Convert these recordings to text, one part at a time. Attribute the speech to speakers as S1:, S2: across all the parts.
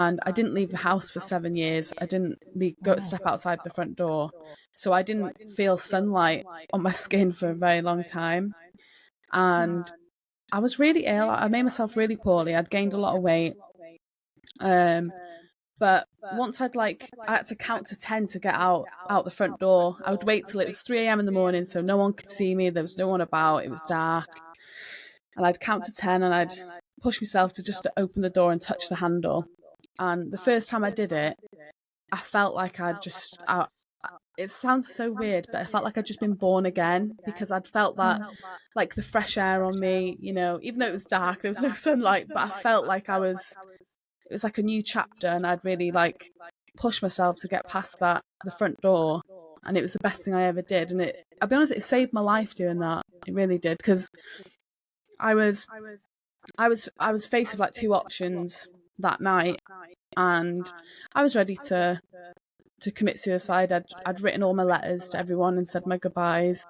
S1: and I didn't leave the house for 7 years. I didn't step outside the front door. So I didn't feel sunlight on my skin for a very long time. And I was really ill. I made myself really poorly. I'd gained a lot of weight. But once I had to count to 10 to get out the front door. I would wait till it was 3 a.m. in the morning so no one could see me. There was no one about. It was dark. And I'd count to 10 and I'd push myself to just open the door and touch the handle. And the first time I did it, I felt like it sounds so weird, but I felt like I'd just been born again, because I'd felt that, like, the fresh air on me, even though it was dark, there was no sunlight, but I felt like it was like a new chapter, and I'd really, like, pushed myself to get past the front door, and it was the best thing I ever did. And I'll be honest, it saved my life doing that. It really did, because I was faced with like two options that night, and I was ready to commit suicide. I'd written all my letters to everyone and said my goodbyes,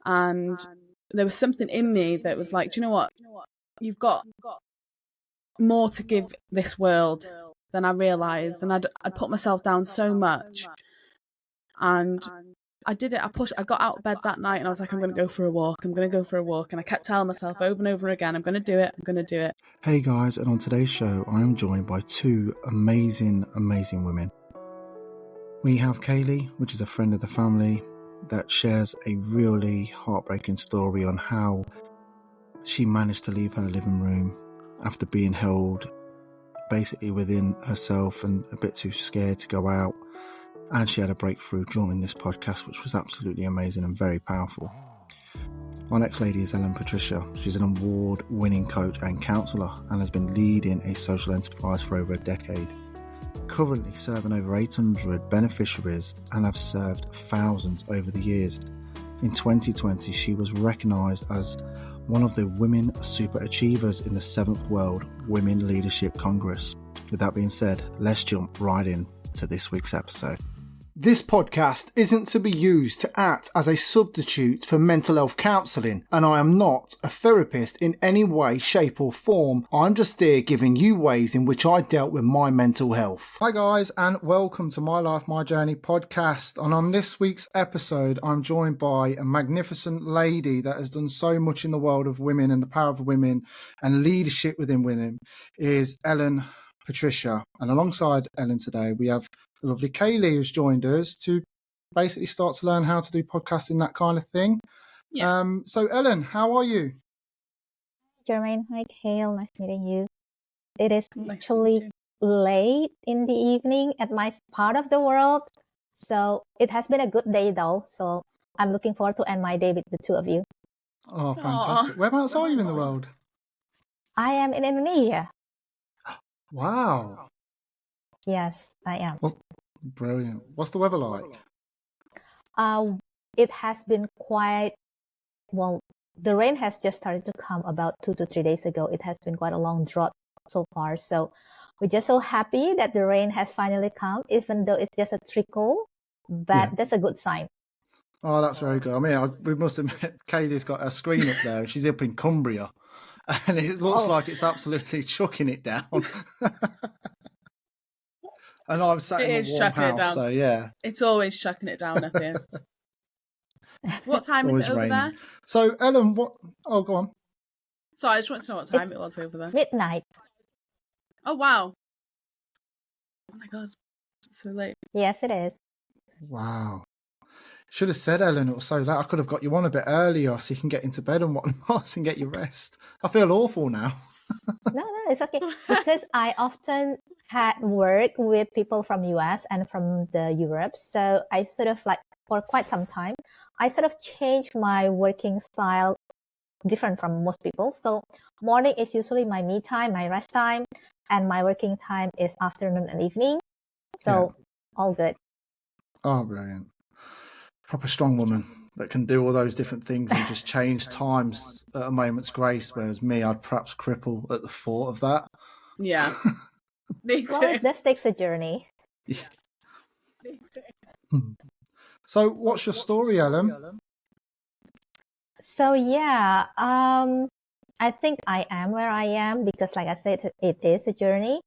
S1: and there was something in me that was like, do you know what? You've got more to give this world than I realised, and I'd put myself down so much, and I did it. I got out of bed that night and I was like, I'm going to go for a walk. I'm going to go for a walk. And I kept telling myself over and over again, I'm going to do it. I'm going to do it.
S2: Hey guys, and on today's show, I am joined by two amazing women. We have Kaylee, which is a friend of the family, that shares a really heartbreaking story on how she managed to leave her living room after being held basically within herself and a bit too scared to go out. And she had a breakthrough during this podcast, which was absolutely amazing and very powerful. Our next lady is Ellen Patricia. She's an award-winning coach and counsellor and has been leading a social enterprise for over a decade. Currently serving over 800 beneficiaries and have served thousands over the years. In 2020, she was recognised as one of the women super achievers in the 7th World Women Leadership Congress. With that being said, let's jump right in to this week's episode.
S3: This podcast isn't to be used to act as a substitute for mental health counselling, and I am not a therapist in any way, shape or form. I'm just here giving you ways in which I dealt with my mental health.
S2: Hi guys, and welcome to My Life, My Journey podcast. And on this week's episode, I'm joined by a magnificent lady that has done so much in the world of women and the power of women and leadership within women, is Ellen Patricia. And alongside Ellen today, we have the lovely Kaylee, who's joined us to basically start to learn how to do podcasting, that kind of thing.
S1: Yeah.
S2: So Ellen, how are you?
S4: Jermaine, hi Kale, nice meeting you. It is
S1: Nice
S4: actually late in the evening at my part of the world, so it has been a good day though, so I'm looking forward to end my day with the two of you.
S2: Oh, fantastic.
S1: Aww.
S2: Whereabouts are you in the world?
S4: I am in Indonesia.
S2: Wow.
S4: Yes, I am.
S2: Brilliant. What's the weather like?
S4: It has been quite, well, the rain has just started to come about 2 to 3 days ago. It has been quite a long drought so far. So we're just so happy that the rain has finally come, even though it's just a trickle, but that's a good sign.
S2: Oh, that's very good. I mean, we must admit, Kaylee's got her screen up there. She's up in Cumbria, and it looks like it's absolutely chucking it down. And I'm sat in a warm house, so yeah.
S1: It's always chucking it down up here. What time is it over there?
S2: So, Ellen, what... Oh, go on.
S1: So I just want to know what time it was over there.
S4: Midnight.
S1: Oh, wow. Oh, my God. It's so late.
S4: Yes, it is.
S2: Wow. Should have said, Ellen, it was so late. I could have got you on a bit earlier so you can get into bed and whatnot and get your rest. I feel awful now.
S4: No, it's okay. Because I often had work with people from US and from the Europe. So I sort of like, for quite some time, I sort of changed my working style different from most people. So morning is usually my me time, my rest time, and my working time is afternoon and evening. So all good.
S2: Oh, brilliant. Proper strong woman that can do all those different things and just change times at a moment's grace, whereas me, I'd perhaps cripple at the thought of that.
S1: Yeah. Me too.
S4: Well, it just takes a journey.
S2: Yeah. Me too. So what's your story, Ellen?
S4: So yeah, I think I am where I am because, like I said, it is a journey.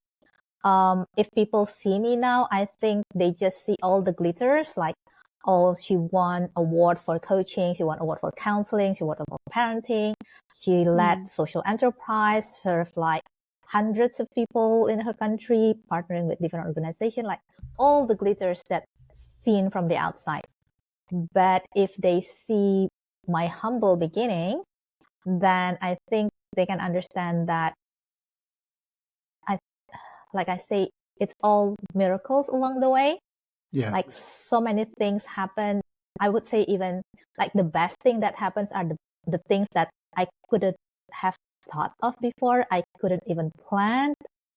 S4: If people see me now, I think they just see all the glitters, like, oh, she won award for coaching, she won award for counseling, she won award for parenting, she led social enterprise, served like hundreds of people in her country, partnering with different organizations, like all the glitters that seen from the outside. But if they see my humble beginning, then I think they can understand that like I say, it's all miracles along the way.
S2: Yeah.
S4: Like so many things happen. I would say even like the best thing that happens are the things that I couldn't have thought of before. I couldn't even plan,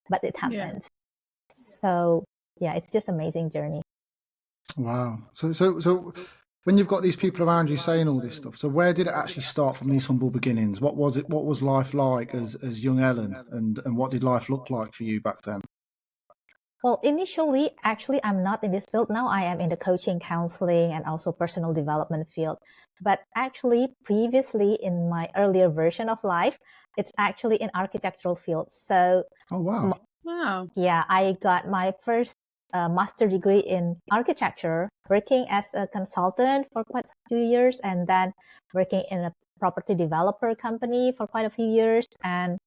S4: but it happens. Yeah. So yeah, it's just amazing journey.
S2: Wow. So when you've got these people around you saying all this stuff, so where did it actually start from these humble beginnings? What was it? What was life like as young Ellen, and what did life look like for you back then?
S4: Well, initially, actually, I'm not in this field now. I am in the coaching, counseling, and also personal development field. But actually, previously in my earlier version of life, it's actually in architectural field. So,
S2: oh wow,
S1: wow,
S4: yeah, I got my first master degree in architecture, working as a consultant for quite a few years, and then working in a property developer company for quite a few years. And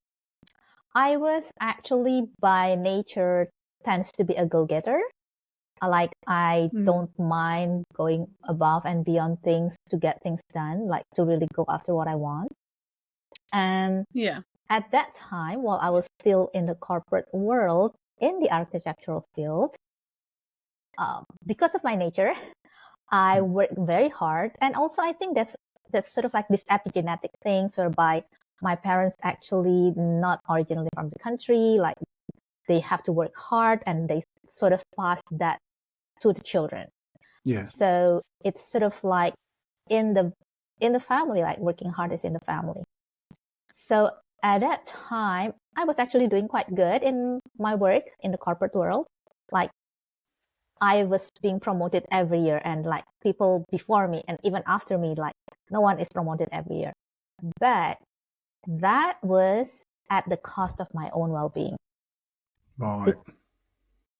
S4: I was actually by nature tends to be a go-getter. Like I don't mind going above and beyond things to get things done, like to really go after what I want. And at that time, while I was still in the corporate world, in the architectural field, because of my nature, I worked very hard. And also I think that's sort of like this epigenetic things whereby my parents actually not originally from the country, like they have to work hard and they sort of pass that to the children.
S2: Yeah.
S4: So it's sort of like in the family, like working hard is in the family. So at that time, I was actually doing quite good in my work in the corporate world. Like I was being promoted every year, and like people before me and even after me, like no one is promoted every year. But that was at the cost of my own well-being.
S2: Right.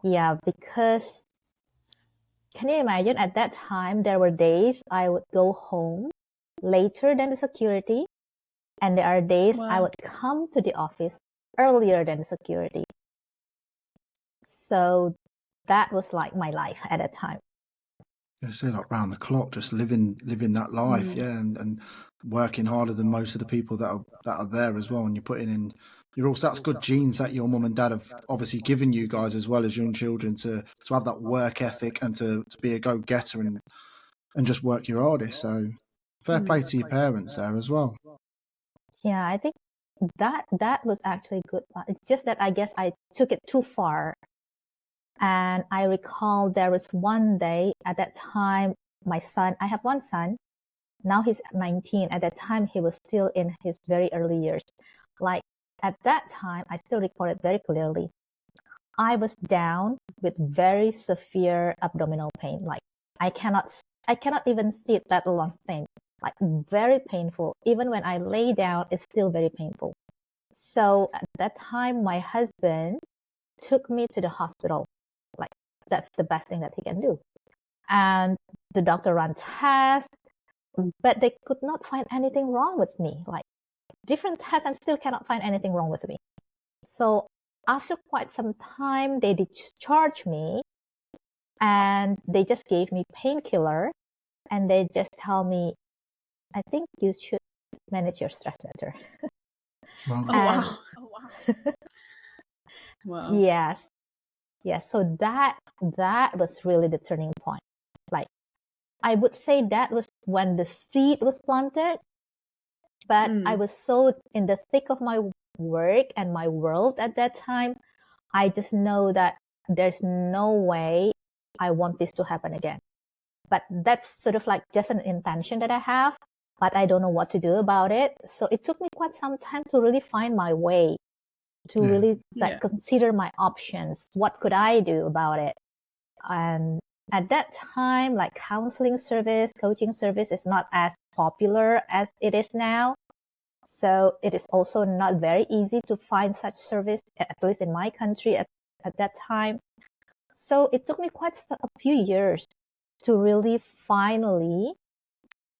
S4: Yeah, because can you imagine at that time, there were days I would go home later than the security, and there are days I would come to the office earlier than the security. So that was like my life at that time.
S2: I say like round the clock, just living that life, and working harder than most of the people that are there as well. And you're putting in, that's good genes that your mum and dad have obviously given you guys as well as young children to have that work ethic and to be a go getter and just work your hardest. So fair play to your parents there as well.
S4: Yeah, I think that was actually good. It's just that I guess I took it too far. And I recall there was one day at that time, my son, I have one son, now he's 19. At that time, he was still in his very early years. Like at that time, I still recall it very clearly. I was down with very severe abdominal pain. Like I cannot even sit, let alone stand. Like very painful. Even when I lay down, it's still very painful. So at that time, my husband took me to the hospital. Like that's the best thing that he can do. And the doctor ran tests, but they could not find anything wrong with me. Like different tests and still cannot find anything wrong with me. So after quite some time, they discharged me and they just gave me painkiller and they just tell me, I think you should manage your stress better.
S1: Wow. Wow.
S4: Yes. So that was really the turning point. Like I would say that was when the seed was planted, but I was so in the thick of my work and my world at that time. I just know that there's no way I want this to happen again. But that's sort of like just an intention that I have, but I don't know what to do about it. So it took me quite some time to really find my way, to really consider my options. What could I do about it? And at that time, like counseling service, coaching service is not as popular as it is now. So it is also not very easy to find such service, at least in my country at at that time. So it took me quite a few years to really finally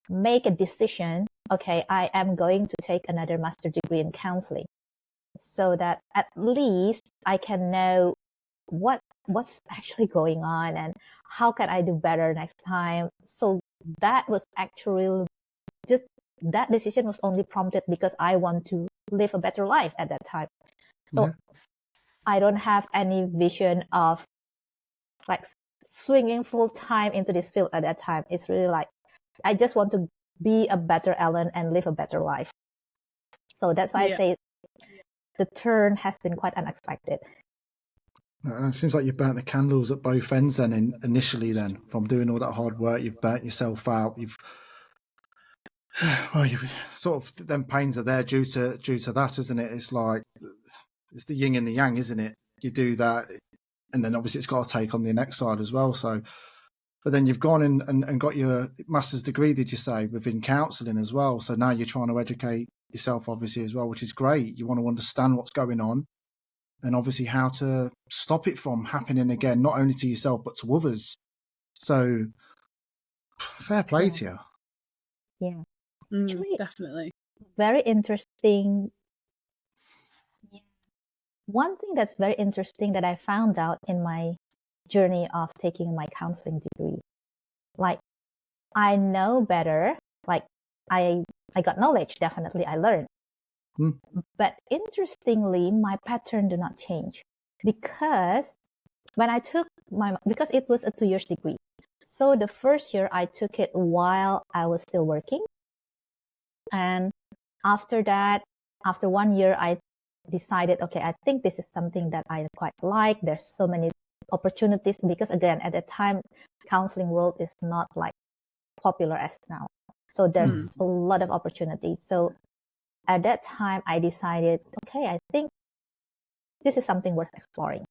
S4: make a decision. Okay, I am going to take another master's degree in counseling, so that at least I can know what's actually going on and how can I do better next time. So that was actually just, that decision was only prompted because I want to live a better life at that time. So I don't have any vision of like swinging full time into this field at that time. It's really like, I just want to be a better Ellen and live a better life. So that's why I say the turn has been quite unexpected.
S2: It seems like you've burnt the candles at both ends then initially then, from doing all that hard work, you've burnt yourself out, you've sort of, them pains are there due to that, isn't it? It's like, it's the yin and the yang, isn't it? You do that, and then obviously it's got to take on the next side as well. So, but then you've gone in and got your master's degree, did you say, within counselling as well? So now you're trying to educate yourself, obviously, as well, which is great. You want to understand what's going on, and obviously how to stop it from happening again, not only to yourself, but to others. So fair play to you.
S4: Yeah.
S1: Definitely.
S4: Very interesting. One thing that's very interesting that I found out in my journey of taking my counseling degree, like I know better, like I got knowledge, definitely I learned. But interestingly, my pattern did not change, because when I took because it was a 2 year degree. So the first year I took it while I was still working. And after that, after 1 year, I decided, okay, I think this is something that I quite like. There's so many opportunities, because again, at the time, counseling world is not like popular as now. So there's a lot of opportunities. So at that time, I decided, okay, I think this is something worth exploring.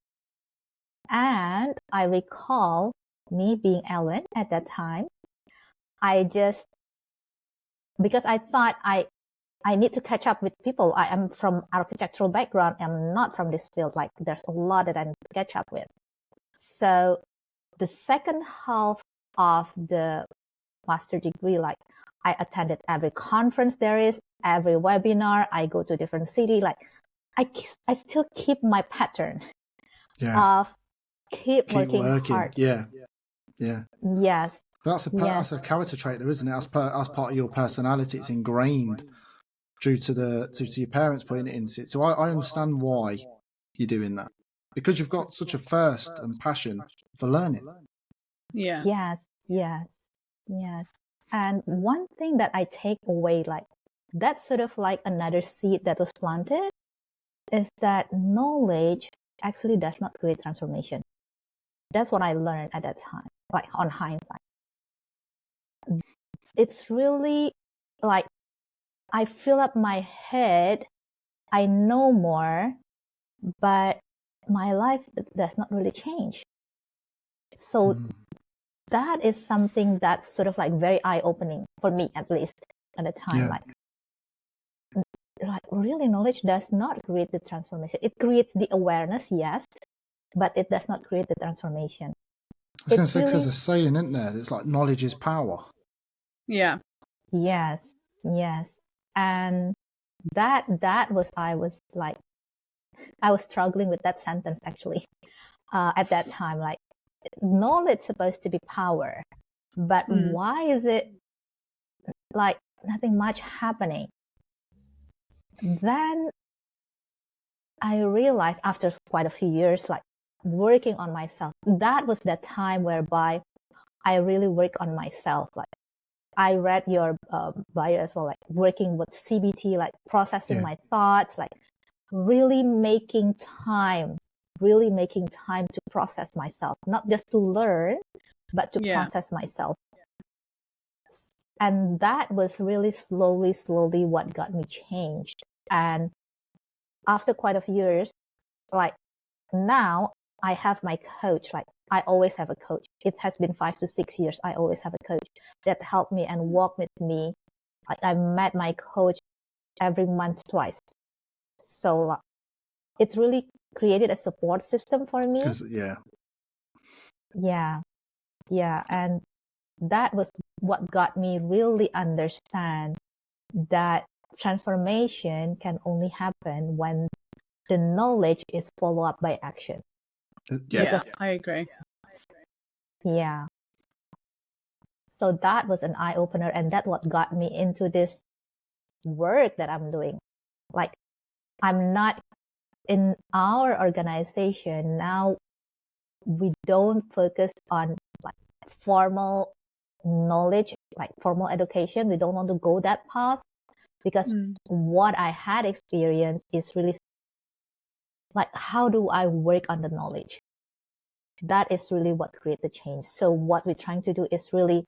S4: And I recall me being Ellen at that time. Because I thought I need to catch up with people. I am from architectural background. I'm not from this field. Like there's a lot that I need to catch up with. So the second half of the master degree, like I attended every conference there is, every webinar. I go to different city. Like I still keep my pattern of keep working hard.
S2: Yeah.
S4: Yes.
S2: That's a character trait, though, isn't it? As part of your personality, it's ingrained due to your parents putting it into it. So I understand why you're doing that, because you've got such a thirst and passion for learning.
S4: Yes. And one thing that I take away, like that's sort of like another seed that was planted, is that knowledge actually does not create transformation. That's what I learned at that time, like on hindsight. It's really like I fill up my head, I know more, but my life does not really change. So that is something that's sort of like very eye-opening for me, at least at the time. Like really, knowledge does not create the transformation. It creates the awareness, yes, but it does not create the transformation.
S2: I was going to say, because there's a saying, isn't there? It's like knowledge is power.
S1: Yeah.
S4: Yes. And that was, I was struggling with that sentence actually at that time. Like, knowledge is supposed to be power, but why is it like nothing much happening? Then I realized after quite a few years, like working on myself, that was the time whereby I really work on myself. Like I read your bio as well, like working with CBT, like processing my thoughts, like really making time to process myself, not just to learn, but to process myself. And that was really slowly what got me changed. And after quite a few years, like now I have my coach. Like I always have a coach. It has been 5 to 6 years. I always have a coach that helped me and walked with me. Like I met my coach every month twice. So it really created a support system for me.
S2: Yeah.
S4: And that was what got me really understand that transformation can only happen when the knowledge is followed up by action.
S1: Yeah, I agree.
S4: Yeah. So that was an eye-opener, and that's what got me into this work that I'm doing. Like, I'm not in our organization now. We don't focus on like formal knowledge, like formal education. We don't want to go that path, because what I had experienced is really like, how do I work on the knowledge? That is really what creates the change. So what we're trying to do is really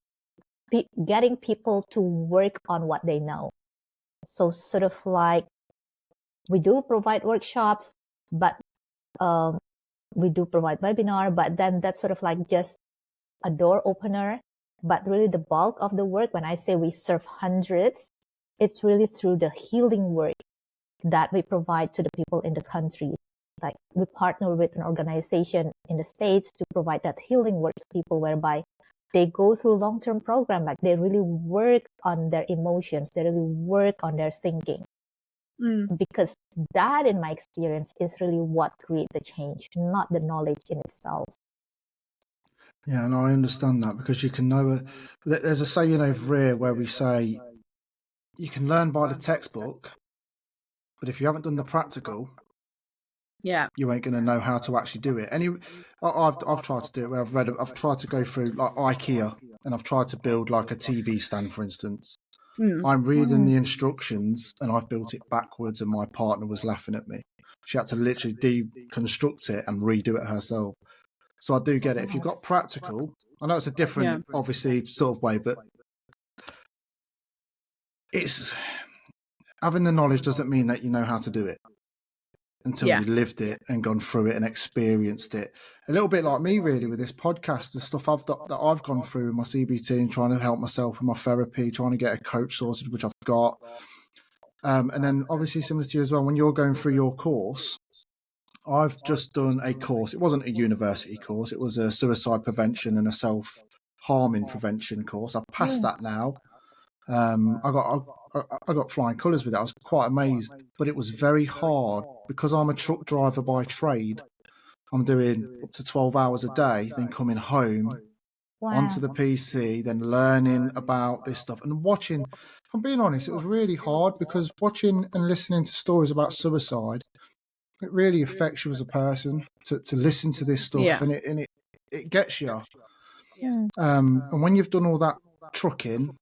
S4: getting people to work on what they know. So sort of like, we do provide workshops, but we do provide webinar, but then that's sort of like just a door opener. But really the bulk of the work, when I say we serve hundreds, it's really through the healing work that we provide to the people in the country. Like, we partner with an organization in the States to provide that healing work to people, whereby they go through long-term program, like they really work on their emotions, they really work on their thinking. Because that, in my experience, is really what creates the change, not the knowledge in itself.
S2: Yeah, and I understand that, because you can know there's a saying over here where we say you can learn by the textbook, but if you haven't done the practical, you ain't going to know how to actually do it. I've tried to do it where I've tried to go through like IKEA, and I've tried to build like a TV stand, for instance. I'm reading the instructions and I've built it backwards, and my partner was laughing at me. She had to literally deconstruct it and redo it herself. So I do get it. If you've got practical, I know it's a different, obviously, sort of way, but it's having the knowledge doesn't mean that you know how to do it until you lived it and gone through it and experienced it. A little bit like me, really, with this podcast, the stuff that I've gone through in my CBT and trying to help myself with my therapy, trying to get a coach sorted, which I've got. And then obviously similar to you as well, when you're going through your course, I've just done a course. It wasn't a university course. It was a suicide prevention and a self-harming prevention course. I've passed that now. I got flying colours with it. I was quite amazed, but it was very hard because I'm a truck driver by trade. I'm doing up to 12 hours a day, then coming home onto the PC, then learning about this stuff and watching. If I'm being honest, it was really hard, because watching and listening to stories about suicide, it really affects you as a person to listen to this stuff, and it gets you. And when you've done all that trucking,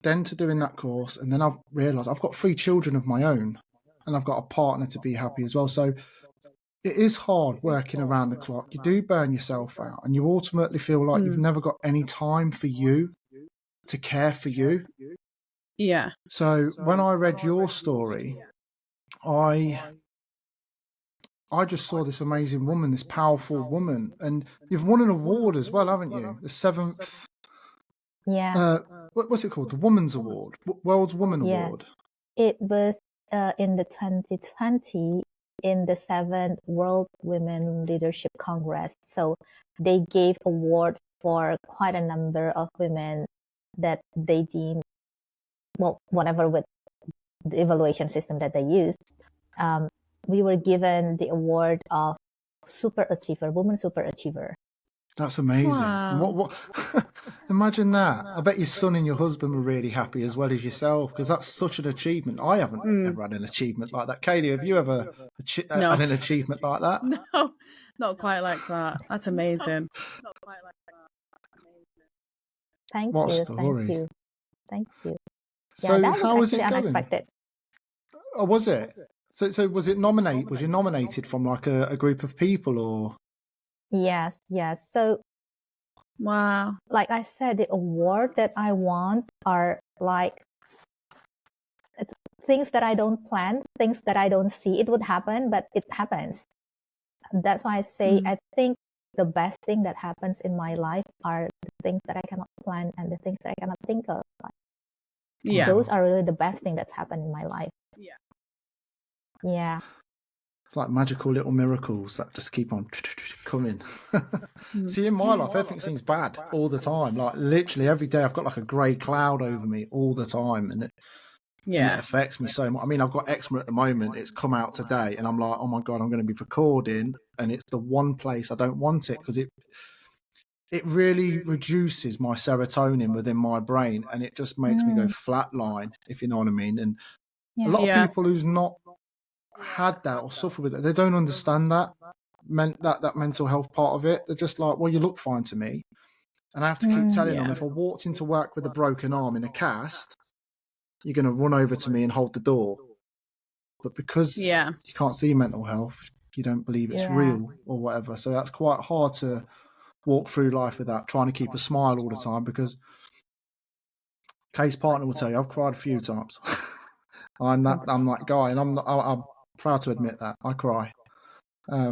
S2: then to doing that course, and then I've realised I've got 3 children of my own, and I've got a partner to be happy as well. So it is hard working around the clock. You do burn yourself out, and you ultimately feel like you've never got any time for you, to care for you.
S1: Yeah.
S2: So when I read your story, I just saw this amazing woman, this powerful woman, and you've won an award as well, haven't you? The 7th. What's it called? The Woman's Award, World's Woman Award.
S4: It was in the 2020 in the 7th World Women Leadership Congress. So they gave award for quite a number of women that they deemed, well, whatever with the evaluation system that they used. We were given the award of super achiever, woman super achiever.
S2: That's amazing.
S1: Wow.
S2: What imagine that. I bet your son and your husband were really happy, as well as yourself, because that's such an achievement. I haven't ever had an achievement like that. Kaylee, have you ever had an achievement like that?
S1: No, not quite like that. That's amazing.
S4: Thank
S2: what
S4: you.
S2: story.
S4: Thank you.
S2: So
S4: that
S2: how was it going?
S4: Unexpected.
S2: Oh, was it? So was it nominated? Was you nominated from like a group of people, or?
S4: Yes. So,
S1: wow.
S4: Like I said, the award that I want are like, it's things that I don't plan, things that I don't see it would happen, but it happens. That's why I say I think the best thing that happens in my life are the things that I cannot plan and the things that I cannot think of. Those are really the best thing that's happened in my life. Yeah.
S2: It's like magical little miracles that just keep on coming. See, in my life, everything seems bad all the time. Like literally every day I've got like a grey cloud over me all the time. And it affects me so much. I mean, I've got eczema at the moment. It's come out today and I'm like, oh my God, I'm going to be recording. And it's the one place I don't want it because it really reduces my serotonin within my brain and it just makes me go flatline, if you know what I mean. And a lot of people who's not had that or suffer with it, they don't understand that mental health part of it. They're just like, well, you look fine to me. And I have to keep telling them, if I walked into work with a broken arm in a cast, you're going to run over to me and hold the door. But because you can't see mental health, you don't believe it's real or whatever. So that's quite hard to walk through life with that, trying to keep a smile all the time, because Kay's partner will tell you I've cried a few times. I'm that guy, and I'm proud to admit that I cry. I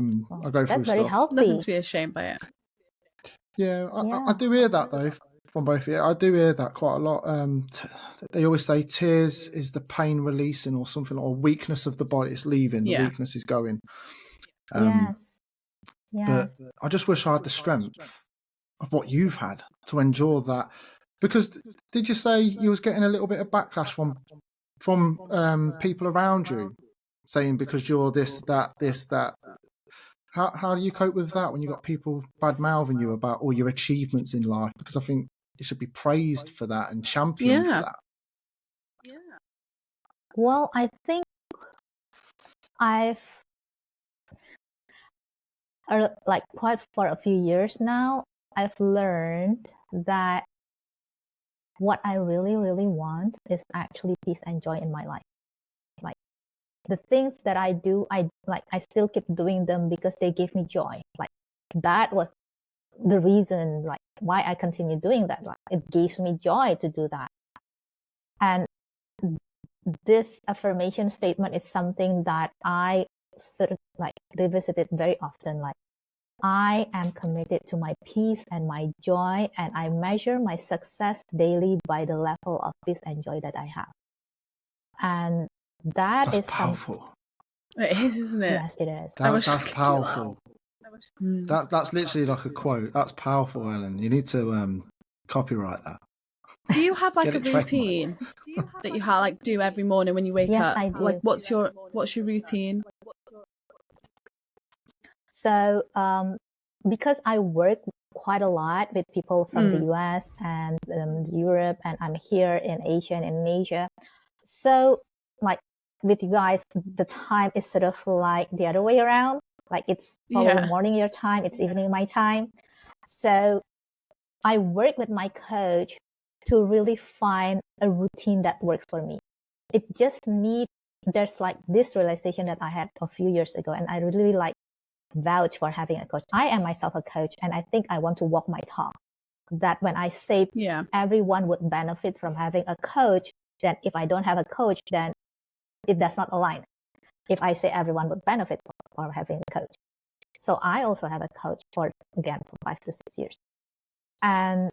S2: go through stuff.
S4: Healthy.
S1: Nothing to be ashamed by it.
S2: Yeah, I do hear that though from both of you. I do hear that quite a lot. They always say tears is the pain releasing or something, or weakness of the body. It's leaving. The weakness is going.
S4: Yes.
S2: But I just wish I had the strength of what you've had to endure that. Because did you say you was getting a little bit of backlash from people around you, saying because you're this, that? How do you cope with that when you've got people bad mouthing you about all your achievements in life? Because I think you should be praised for that and championed for that.
S4: Well, I think I've like quite for a few years now, I've learned that what I really, really want is actually peace and joy in my life. Like the things that I do, I still keep doing them because they give me joy. Like that was the reason, like why I continue doing that. Like, it gives me joy to do that. And this affirmation statement is something that I sort of like revisited very often. Like, I am committed to my peace and my joy, and I measure my success daily by the level of peace and joy that I have. And that's
S2: powerful.
S1: It is, isn't it?
S4: Yes, it is.
S2: That's powerful. That's literally like a quote. That's powerful, Ellen. You need to copyright that.
S1: Do you have like a routine that you like do every morning when you wake up?
S4: I do.
S1: Like, what's your routine?
S4: So, because I work quite a lot with people from the US and Europe, and I'm here in Asia and in Asia. So, like with you guys, the time is sort of like the other way around. Like it's probably morning your time, it's evening my time. So, I work with my coach to really find a routine that works for me. It just there's like this realization that I had a few years ago, and I really like vouch for having a coach. I am myself a coach, and I think I want to walk my talk. That when I say everyone would benefit from having a coach, then if I don't have a coach, then it does not align. If I say everyone would benefit from having a coach. So I also have a coach for 5 to 6 years. And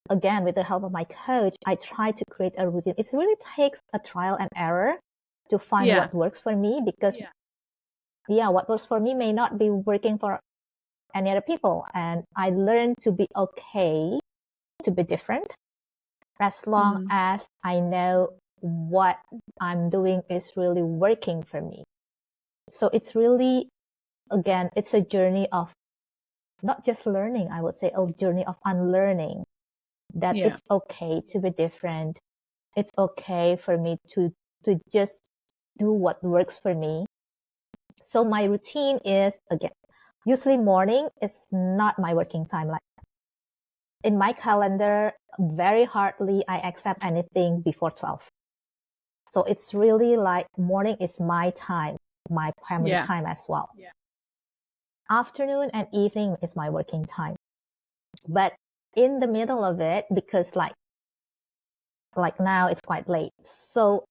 S4: again, with the help of my coach, I try to create a routine. It really takes a trial and error to find what works for me, because what works for me may not be working for any other people. And I learned to be okay to be different as long as I know what I'm doing is really working for me. So it's really, again, it's a journey of not just learning, I would say a journey of unlearning that it's okay to be different. It's okay for me to just do what works for me. So my routine is, again, usually morning is not my working time. Like in my calendar, very hardly I accept anything before 12. So it's really like morning is my time, my family time as well. Afternoon and evening is my working time. But in the middle of it, because like now it's quite late, so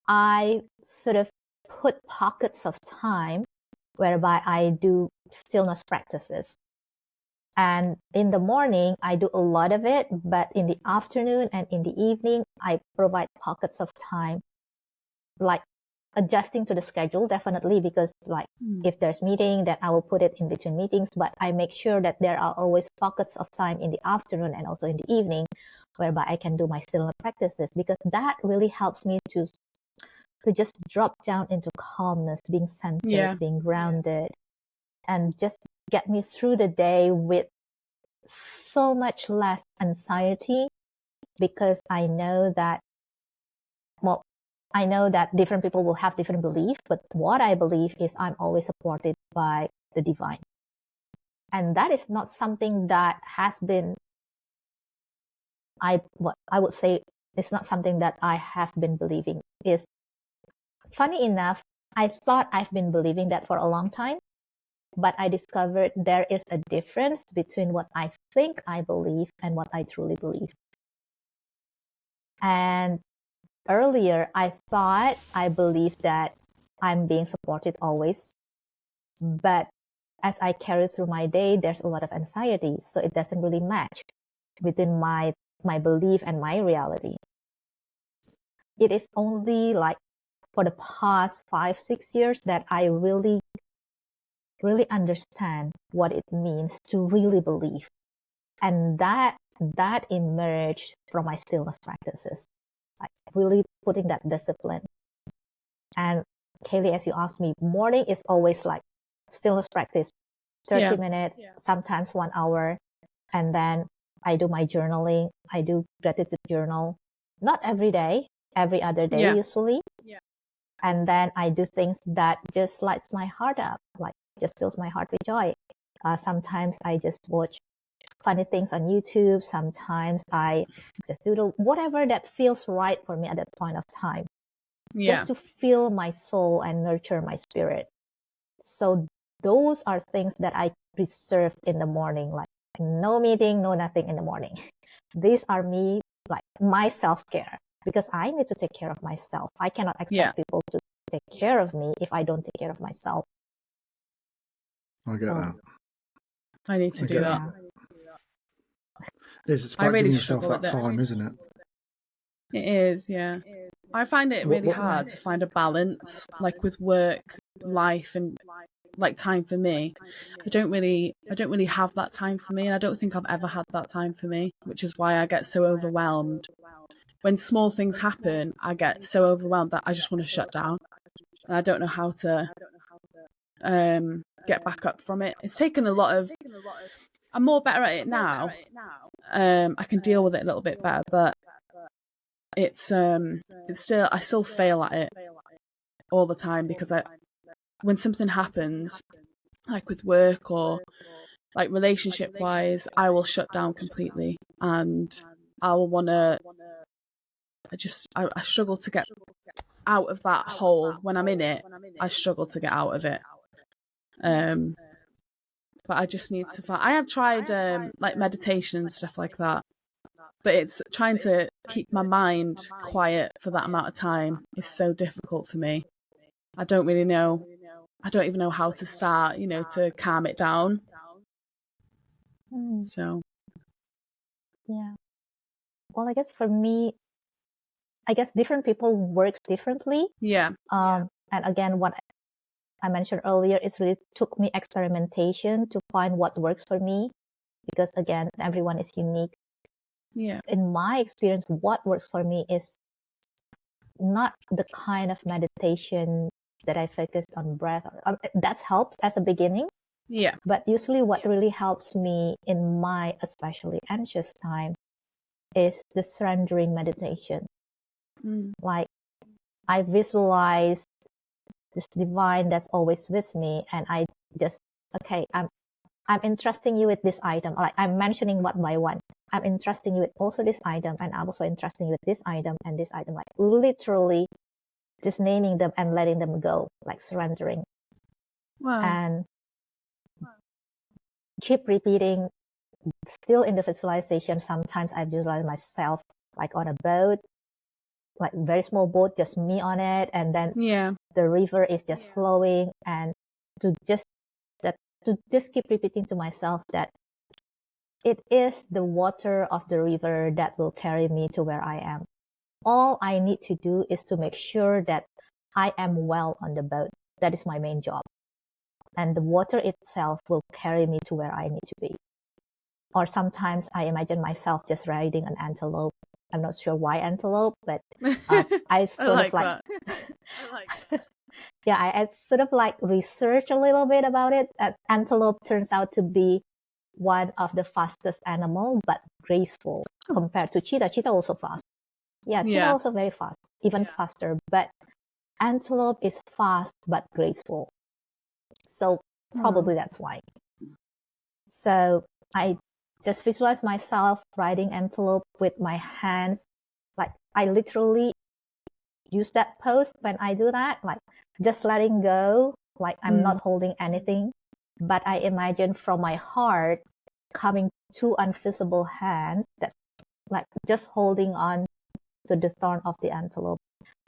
S4: I sort of put pockets of time whereby I do stillness practices. And in the morning, I do a lot of it, but in the afternoon and in the evening, I provide pockets of time, like adjusting to the schedule, definitely, because like if there's meeting, then I will put it in between meetings, but I make sure that there are always pockets of time in the afternoon and also in the evening whereby I can do my stillness practices, because that really helps me to just drop down into calmness, being centered, being grounded, and just get me through the day with so much less anxiety, because I know that, well, I know that different people will have different beliefs, but what I believe is I'm always supported by the divine. And that is not something that has been, what I would say, it's not something that I have been believing. Is funny enough, I thought I've been believing that for a long time, but I discovered there is a difference between what I think I believe and what I truly believe. And earlier, I thought I believed that I'm being supported always, but as I carry through my day, there's a lot of anxiety, so it doesn't really match within my belief and my reality. It is only like for the past 5-6 years that I really understand what it means to really believe, and that emerged from my stillness practices, like really putting that discipline. And Kaylee, as you asked me, morning is always like stillness practice, 30 minutes, sometimes 1 hour. And then I do my journaling. I do gratitude journal, not every day, every other day usually. And then I do things that just lights my heart up, like just fills my heart with joy. Sometimes I just watch funny things on YouTube. Sometimes I just do whatever that feels right for me at that point of time, just to fill my soul and nurture my spirit. So those are things that I reserved in the morning, like no meeting, no nothing in the morning. These are me, like my self-care, because I need to take care of myself. I cannot expect people to take care of me if I don't take care of myself.
S2: I get that.
S1: I need to do that.
S2: It's about giving yourself that time, isn't it?
S1: It is, yeah. I find it really hard to find a balance, like with work, life, and like time for me. I don't really have that time for me, and I don't think I've ever had that time for me, which is why I get so overwhelmed. When small things happen, I get so overwhelmed that I just want to shut down, and I don't know how to get back up from it. It's taken a lot of. I'm more better at it now. I can deal with it a little bit better, but it's still, I still fail at it all the time, because when something happens, like with work or like relationship wise, I will shut down completely, and I will want to. I struggle to get out of that hole. When I'm in it, I struggle to get out of it. But I just need to find. I have tried like meditation and stuff like that, but it's trying to keep my mind quiet for that amount of time is so difficult for me. I don't really know. I don't even know how to start, to calm it down. So.
S4: Yeah. Well, I guess for me, different people works differently.
S1: Yeah.
S4: And again, what I mentioned earlier, it really took me experimentation to find what works for me, because again, everyone is unique.
S1: Yeah.
S4: In my experience, what works for me is not the kind of meditation that I focused on breath. That's helped as a beginning.
S1: Yeah.
S4: But usually what really helps me in my especially anxious time is the surrendering meditation. Like I visualize this divine that's always with me, and I just, okay, I'm entrusting you with this item. Like I'm mentioning one by one. I'm entrusting you with also this item, and I'm also entrusting you with this item and this item. Like literally just naming them and letting them go, like surrendering.
S1: Wow.
S4: And keep repeating, still in the visualization. Sometimes I visualize myself like on a boat, like very small boat, just me on it, and then the river is just flowing, and to just keep repeating to myself that it is the water of the river that will carry me to where I am. All I need to do is to make sure that I am well on the boat. That is my main job. And the water itself will carry me to where I need to be. Or sometimes I imagine myself just riding an antelope. I'm not sure why antelope, but I sort of like, yeah, I sort of like research a little bit about it. Antelope turns out to be one of the fastest animal, but graceful compared to cheetah. Cheetah also fast. Yeah, cheetah also very fast, even faster. But antelope is fast but graceful. So probably that's why. So I just visualize myself riding antelope with my hands. Like I literally use that pose when I do that, like just letting go, like I'm not holding anything. But I imagine from my heart coming two invisible hands that like just holding on to the thorn of the antelope.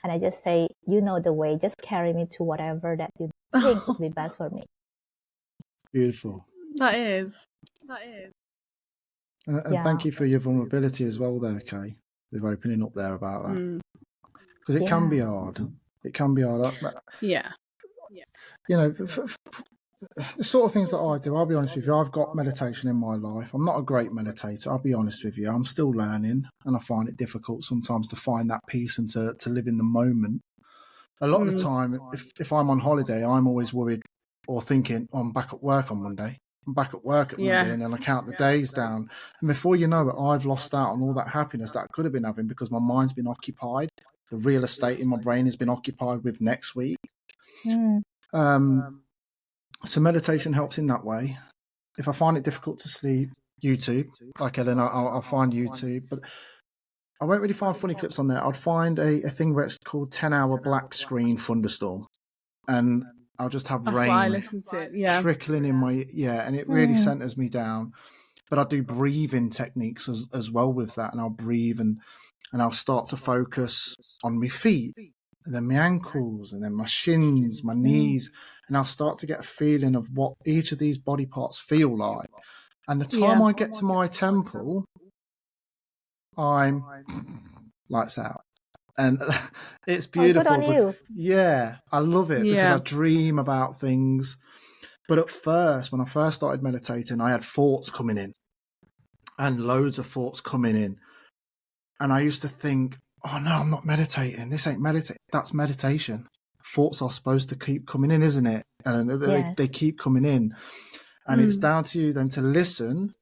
S4: And I just say, you know the way, just carry me to whatever that you think would be best for me.
S2: Beautiful.
S1: That is.
S2: And thank you for your vulnerability as well there, Kay, with opening up there about that. Because it can be hard. It can be hard.
S1: Yeah.
S2: You know, the sort of things that I do, I'll be honest with you, I've got meditation in my life. I'm not a great meditator, I'll be honest with you. I'm still learning, and I find it difficult sometimes to find that peace and to live in the moment. A lot of the time, if I'm on holiday, I'm always worried or thinking, oh, I'm back at work on Monday. I'm back at work at Monday, and then I count the days down. And before you know it, I've lost out on all that happiness that I could have been having because my mind's been occupied. The real estate in my brain has been occupied with next week. So meditation helps in that way. If I find it difficult to sleep, YouTube, like Ellen, I'll find YouTube. But I won't really find funny clips on there. I'd find a thing where it's called 10-hour black screen thunderstorm. And I'll just have rain
S1: what I listen to.
S2: trickling in my and it really centers me down. But I do breathing techniques as well with that, and I'll breathe and I'll start to focus on my feet, and then my ankles, and then my shins, my knees, and I'll start to get a feeling of what each of these body parts feel like. And the time I get to my temple, I'm lights out. And it's beautiful.
S4: Good on you.
S2: Yeah, I love it because I dream about things. But at first, when I first started meditating, I had thoughts coming in and loads of thoughts coming in. And I used to think, oh no, I'm not meditating. This ain't meditating. That's meditation. Thoughts are supposed to keep coming in, isn't it? And they keep coming in. And it's down to you then to listen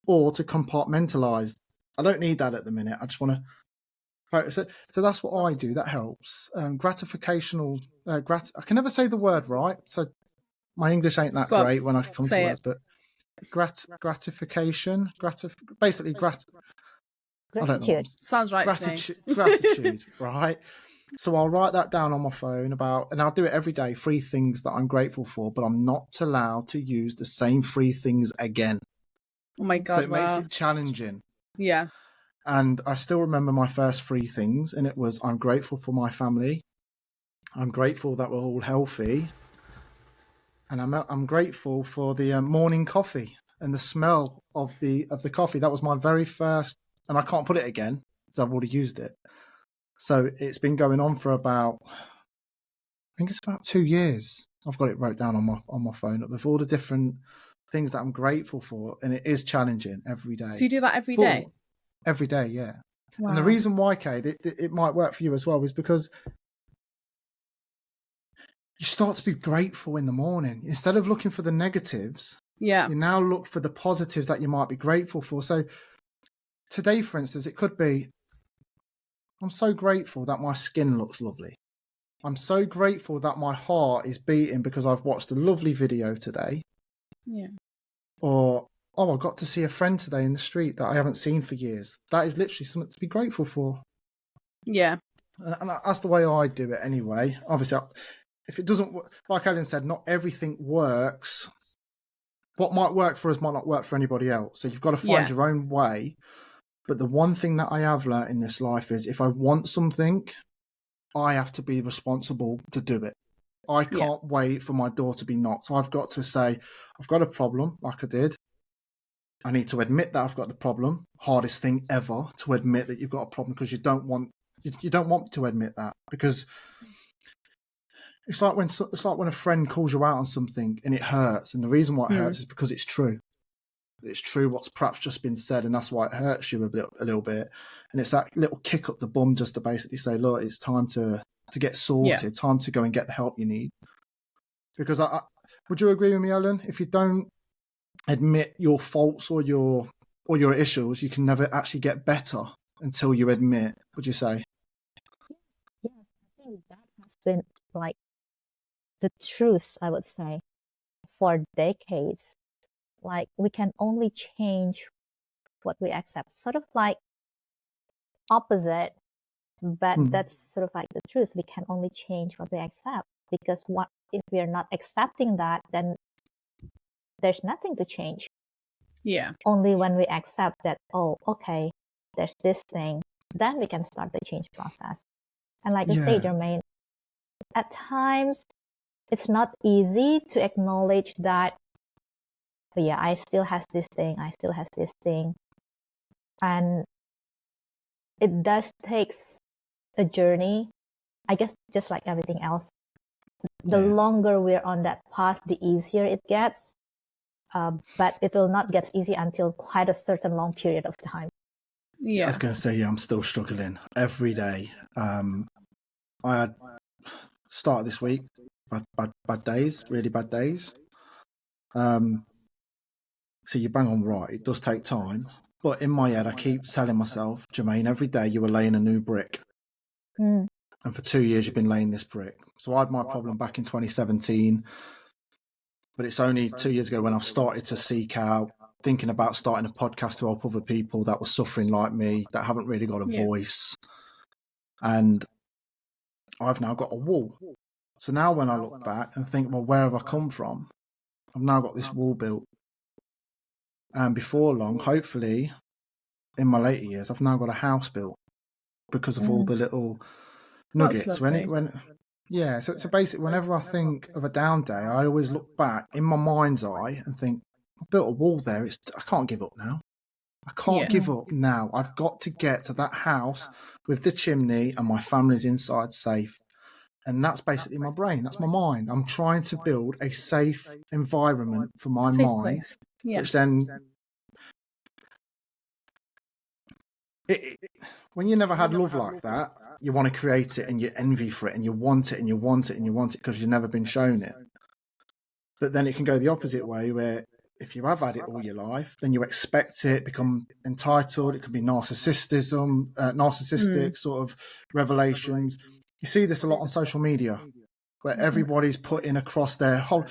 S2: or to compartmentalize. I don't need that at the minute. I just want to. So that's what I do. That helps. Gratificational. I can never say the word right. So my English ain't that great when I come to words. But gratification. Basically, I don't know.
S1: Sounds right to me.
S2: Gratitude, right? So I'll write that down on my phone and I'll do it every day. 3 things that I'm grateful for, but I'm not allowed to use the same 3 things again.
S1: Oh my God!
S2: So it makes it challenging.
S1: Yeah.
S2: And I still remember my first 3 things, and it was I'm grateful for my family, I'm grateful that we're all healthy, and I'm grateful for the morning coffee and the smell of the coffee. That was my very first, and I can't put it again because I've already used it. So it's been going on for about, I think it's about 2 years. I've got it wrote down on my phone with all the different things that I'm grateful for, and it is challenging every day.
S1: So you do that every day?
S2: Every day, yeah.
S1: Wow.
S2: And the reason why, Kate, it might work for you as well, is because you start to be grateful in the morning. Instead of looking for the negatives, you now look for the positives that you might be grateful for. So today, for instance, it could be, I'm so grateful that my skin looks lovely. I'm so grateful that my heart is beating because I've watched a lovely video today.
S1: Yeah.
S2: Or, oh, I got to see a friend today in the street that I haven't seen for years. That is literally something to be grateful for.
S1: Yeah.
S2: And that's the way I do it anyway. Obviously, if it doesn't, like Ellen said, not everything works. What might work for us might not work for anybody else. So you've got to find your own way. But the one thing that I have learnt in this life is if I want something, I have to be responsible to do it. I can't wait for my door to be knocked. I've got to say, I've got a problem, like I did. I need to admit that I've got the problem. Hardest thing ever, to admit that you've got a problem, because you don't want to admit that, because it's like when a friend calls you out on something and it hurts, and the reason why it hurts is because it's true. It's true what's perhaps just been said, and that's why it hurts you a little bit. And it's that little kick up the bum just to basically say, look, it's time to get sorted, time to go and get the help you need. Because I would you agree with me, Ellen? If you don't admit your faults or your issues, you can never actually get better until you admit. Would you say?
S4: Yeah, I think that has been like the truth, I would say, for decades. Like, we can only change what we accept, sort of like opposite, but that's sort of like the truth. We can only change what we accept, because if we are not accepting that, then there's nothing to change.
S1: Yeah.
S4: Only when we accept that, oh, okay, there's this thing, then we can start the change process. And like you say, Jermaine, at times it's not easy to acknowledge that, oh yeah, I still has this thing, and it does takes a journey, I guess, just like everything else. The longer we're on that path, the easier it gets, but it will not get easy until quite a certain long period of time.
S2: I was going to say, I'm still struggling every day. I had started this week, bad days, really bad days. So you bang on right, it does take time. But in my head, I keep telling myself, Jermaine, every day you were laying a new brick. And for 2 years, you've been laying this brick. So I had my problem back in 2017. But it's only 2 years ago when I've started to seek out, thinking about starting a podcast to help other people that were suffering like me, that haven't really got a voice. And I've now got a wall. So now when I look back and think, well, where have I come from? I've now got this wall built. And before long, hopefully, in my later years, I've now got a house built because of all the little nuggets. So basically, whenever I think of a down day, I always look back in my mind's eye and think, I built a wall there. I can't give up now. I can't give up now. I've got to get to that house with the chimney and my family's inside safe. And that's basically my brain. That's my mind. I'm trying to build a safe environment for my mind,
S1: place. Yeah.
S2: which then, when you never had love like that, you want to create it and you envy for it and you want it and you want it and you want it because you've never been shown it. But then it can go the opposite way, where if you have had it all your life, then you expect it, become entitled. It can be narcissistic sort of revelations. You see this a lot on social media, where everybody's putting across their whole...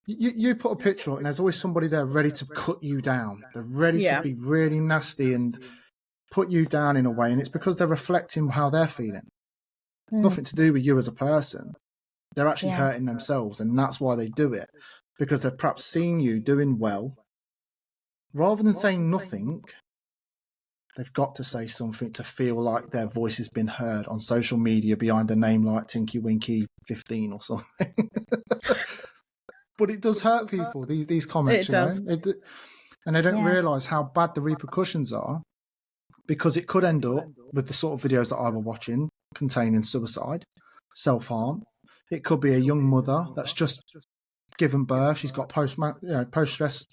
S2: You put a picture up and there's always somebody there ready to cut you down. They're ready to be really nasty and put you down in a way. And it's because they're reflecting how they're feeling. It's nothing to do with you as a person. They're actually hurting themselves, and that's why they do it. Because they've perhaps seen you doing well. Rather than saying nothing, they've got to say something to feel like their voice has been heard on social media behind a name like Tinky Winky 15 or something. But it does hurt people, these comments,
S1: it does.
S2: And they don't realise how bad the repercussions are, because it could end up with the sort of videos that I was watching containing suicide, self-harm. It could be a young mother that's just given birth. She's got post-stress,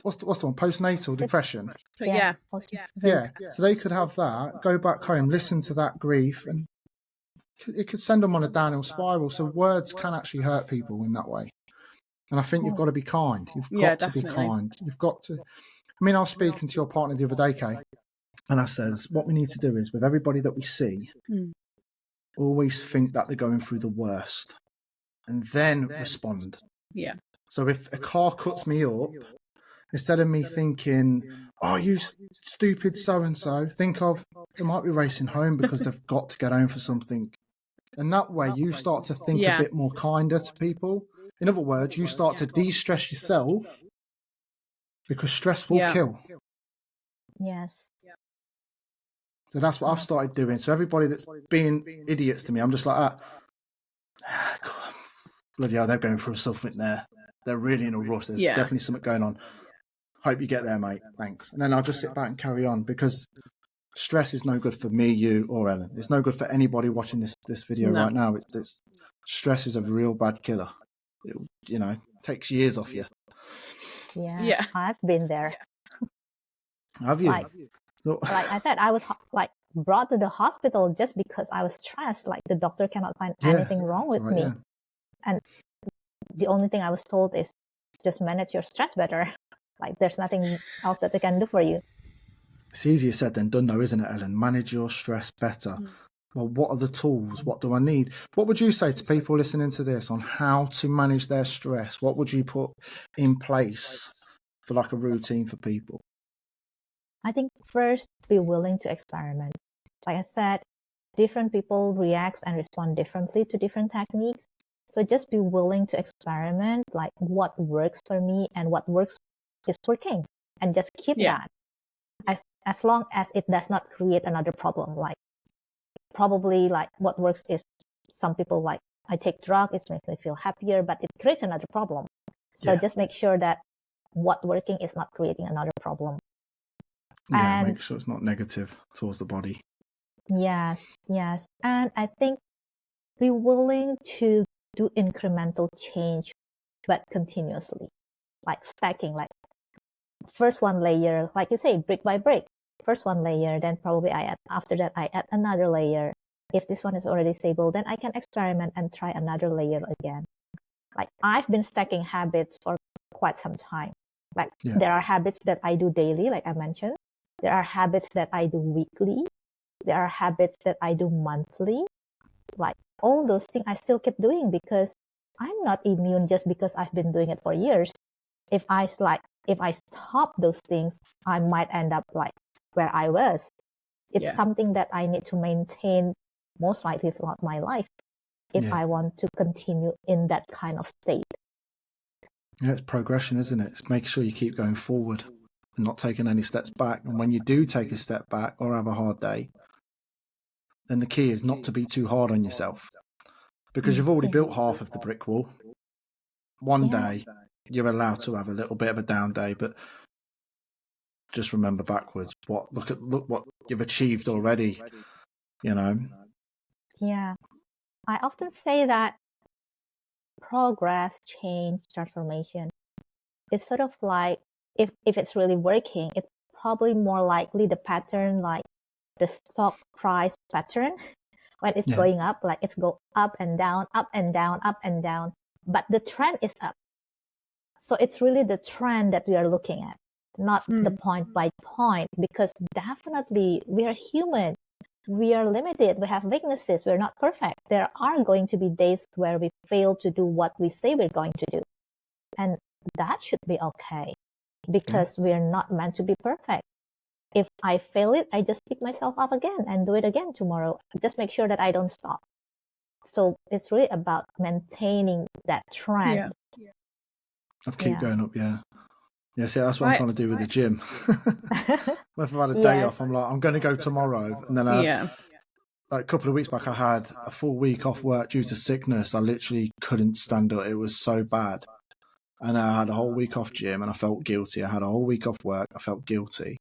S2: what's the one? Postnatal depression.
S1: Yeah.
S2: So they could have that, go back home, listen to that grief, and it could send them on a downhill spiral. So words can actually hurt people in that way. And I think you've got to be kind. You've got to be kind. You've got to... I mean, I was speaking to your partner the other day, Kay, and I says, what we need to do is, with everybody that we see, always think that they're going through the worst and then respond.
S1: Yeah.
S2: So if a car cuts me up, instead of me thinking, oh, you stupid so-and-so, think of, they might be racing home because they've got to get home for something. And that way you start to think a bit more kinder to people. In other words, you start to de-stress yourself, because stress will kill.
S4: Yes.
S2: So that's what I've started doing. So everybody that's being idiots to me, I'm just like, bloody hell, they're going through something there. They're really in a rush. There's definitely something going on. Hope you get there, mate. Thanks. And then I'll just sit back and carry on, because stress is no good for me, you, or Ellen. It's no good for anybody watching this video right now. It's stress is a real bad killer. It, takes years off you.
S4: Yeah. I've been there.
S2: Have you?
S4: Like I said, I was brought to the hospital just because I was stressed. Like the doctor cannot find anything wrong with me. And the only thing I was told is just manage your stress better. Like there's nothing else that they can do for you.
S2: It's easier said than done though, isn't it, Ellen? Manage your stress better. Well, what are the tools? What do I need? What would you say to people listening to this on how to manage their stress? What would you put in place for like a routine for people?
S4: I think first, be willing to experiment. Like I said, different people react and respond differently to different techniques. So just be willing to experiment, like what works for me and what works is working, and just keep that. As long as it does not create another problem. Like probably like what works is some people like I take drugs, it makes me feel happier, but it creates another problem. So just make sure that what working is not creating another problem.
S2: Yeah, make sure it's not negative towards the body.
S4: Yes. And I think be willing to do incremental change, but continuously, like stacking, like first one layer, like you say, brick by brick. First one layer, then probably after that I add another layer. If this one is already stable, then I can experiment and try another layer again. Like I've been stacking habits for quite some time. Like there are habits that I do daily, like I mentioned. There are habits that I do weekly. There are habits that I do monthly. Like all those things I still keep doing because I'm not immune just because I've been doing it for years. If I stop those things, I might end up like where I was. It's something that I need to maintain most likely throughout my life if I want to continue in that kind of state.
S2: Yeah, it's progression, isn't it? It's making sure you keep going forward and not taking any steps back. And when you do take a step back or have a hard day, then the key is not to be too hard on yourself because you've already built half of the brick wall. One day you're allowed to have a little bit of a down day, but just remember backwards. Look what you've achieved already,
S4: Yeah. I often say that progress, change, transformation is sort of like if it's really working, it's probably more likely the pattern like the stock price pattern when it's going up, like it's go up and down, up and down, up and down, but the trend is up. So it's really the trend that we are looking at, not the point by point, because definitely we are human. We are limited. We have weaknesses. We're not perfect. There are going to be days where we fail to do what we say we're going to do. And that should be okay because we're not meant to be perfect. If I fail it, I just pick myself up again and do it again tomorrow. Just make sure that I don't stop. So it's really about maintaining that trend.
S2: I've keep going up, Yeah, see, that's what I'm trying to do with the gym. If I've had a day off, I'm like, I'm going to go tomorrow. And then like a couple of weeks back, I had a full week off work due to sickness. I literally couldn't stand up. It was so bad. And I had a whole week off gym and I felt guilty. I had a whole week off work. I felt guilty.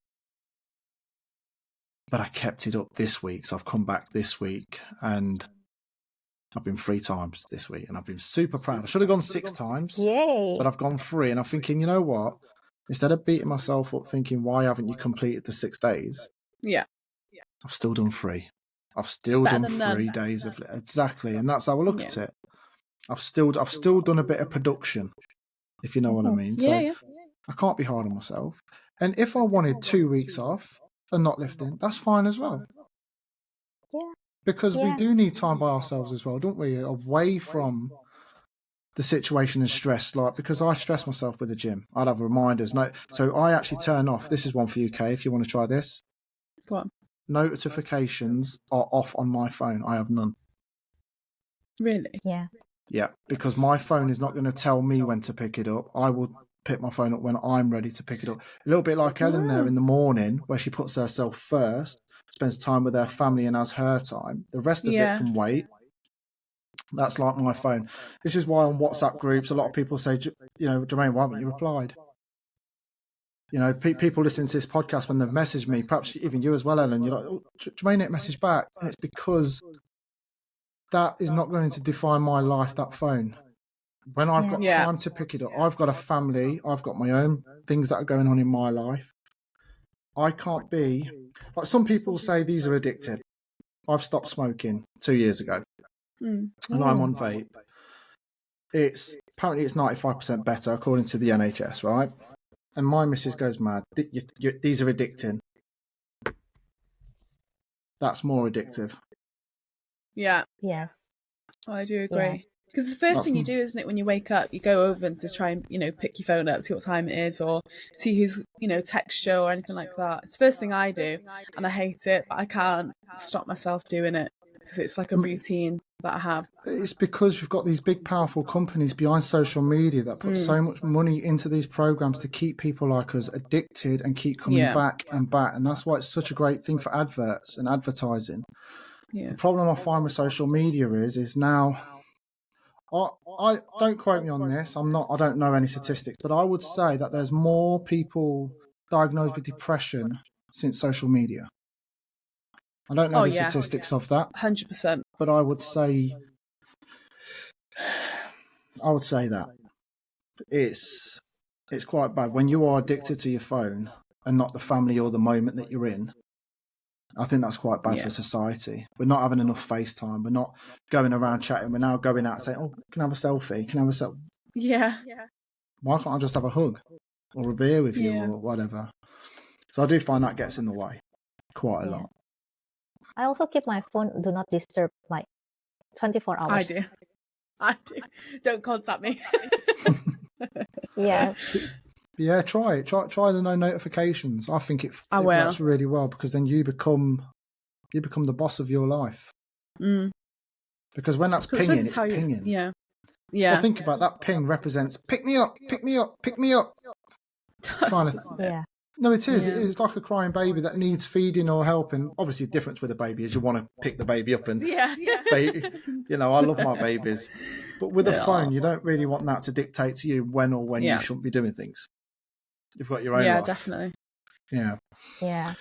S2: But I kept it up this week. So I've come back this week and I've been 3 times this week and I've been super proud. I should have gone 6 times, but I've gone 3 and I'm thinking, you know what? Instead of beating myself up thinking, why haven't you completed the 6 days? I've still done 3. I've still done 3 days of exactly. And that's how I look at it. I've still done a bit of production, if you know what I mean. So I can't be hard on myself. And if I wanted 2 weeks off and not lifting, that's fine as well. Because we do need time by ourselves as well, don't we? Away from the situation and stress, like because I stress myself with the gym. I'd have reminders. So I actually turn off. This is one for UK if you want to try this.
S1: Go on.
S2: Notifications are off on my phone. I have none.
S1: Really?
S2: Yeah, because my phone is not going to tell me when to pick it up. I will pick my phone up when I'm ready to pick it up. A little bit like Ellen there in the morning, where she puts herself first, spends time with her family and has her time. The rest of it can wait. That's like my phone. This is why on WhatsApp groups, a lot of people say, Jermaine, why haven't you replied? You know, people listening to this podcast, when they've messaged me, perhaps even you as well, Ellen, you're like, oh, Jermaine, message back. And it's because that is not going to define my life, that phone. When I've got time to pick it up, I've got a family, I've got my own things that are going on in my life. I can't be, like some people say these are addicted. I've stopped smoking 2 years ago and I'm on vape. Apparently it's 95% better according to the NHS, right? And my missus goes mad. These are addicting. That's more addictive.
S1: Yeah.
S4: Yes.
S1: Oh, I do agree. Because the first thing you do, isn't it, when you wake up, you go over and to try and, pick your phone up, see what time it is, or see who's, text you or anything like that. It's the first thing I do, and I hate it, but I can't stop myself doing it because it's like a routine that I have.
S2: It's because you've got these big, powerful companies behind social media that put so much money into these programs to keep people like us addicted and keep coming back and back. And that's why it's such a great thing for adverts and advertising. Yeah. The problem I find with social media is now, I don't quote me on this. I don't know any statistics, but I would say that there's more people diagnosed with depression since social media. I don't know the statistics of that.
S1: 100%.
S2: But I would say that it's quite bad when you are addicted to your phone and not the family or the moment that you're in. I think that's quite bad for society. We're not having enough FaceTime. We're not going around chatting. We're now going out saying, "Oh, can I have a selfie? Can I have a selfie?"
S1: Yeah.
S2: Why can't I just have a hug or a beer with you or whatever? So I do find that gets in the way quite a lot.
S4: I also keep my phone do not disturb like 24 hours.
S1: I do. Don't contact me.
S4: Yeah.
S2: Yeah, try it. Try the no notifications. I think it works really well because then you become the boss of your life. Because when that's pinging, it's pinging.
S1: Yeah.
S2: Well, think about that. Ping represents pick me up, pick me up, pick me up. Kind of.
S4: Yeah.
S2: No, it is. Yeah. It is like a crying baby that needs feeding or help. And obviously, the difference with a baby is you want to pick the baby up and, I love my babies. But with a phone, you don't really want that to dictate to you when you shouldn't be doing things. You've got your own life.
S1: Yeah, definitely.
S2: Yeah.
S4: Yeah.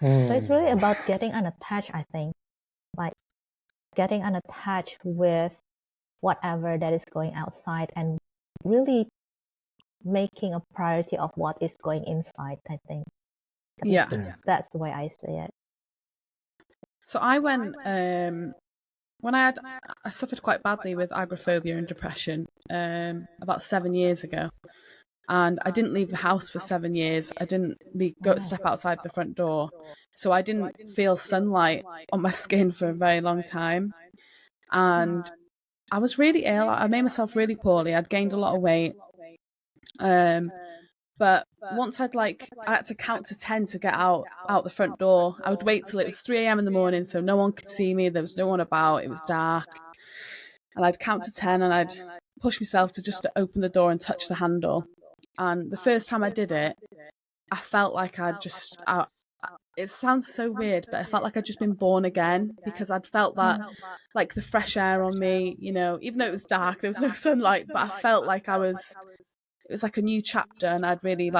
S4: So it's really about getting unattached, I think. Like getting unattached with whatever that is going outside and really making a priority of what is going inside, I think. That's the way I see it.
S1: So I went, when I suffered quite badly with agoraphobia and depression about 7 years ago. And I didn't leave the house for 7 years. I didn't step outside the front door. So I didn't feel sunlight on my skin for a very long time. And I was really ill. I made myself really poorly. I'd gained a lot of weight. But once I had to count to 10 to get out the front door. I would wait till it was 3 a.m. in the morning so no one could see me. There was no one about. It was dark. And I'd count to 10 and I'd push myself to just open the door and touch the handle. And the first time I did it, I felt like it sounds so weird, but I felt like I'd just been born again because I'd felt that, like the fresh air on me, even though it was dark, there was no sunlight, but I felt like it was like a new chapter and I'd really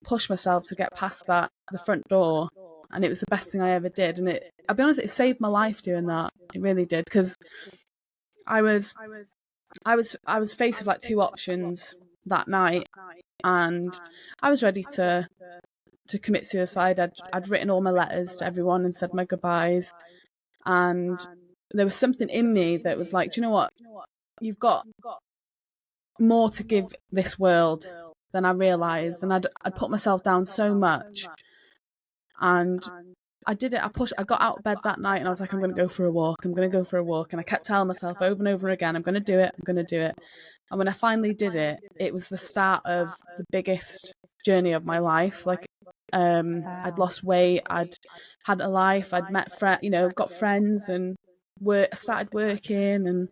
S1: pushed myself to get past the front door. And it was the best thing I ever did. And I'll be honest, it saved my life doing that. It really did. Because I was faced with like two options that night, and I was ready to commit suicide. I'd written all my letters to everyone and said my goodbyes, and there was something in me that was like, do you know what? You've got more to give this world than I realised, and I'd put myself down so much, and I did it. I got out of bed that night and I was like, I'm going to go for a walk. I'm going to go for a walk. And I kept telling myself over and over again, I'm going to do it. I'm going to do it. And when I finally did it, it was the start of the biggest journey of my life. I'd lost weight. I'd had a life. I'd met got friends and started working, and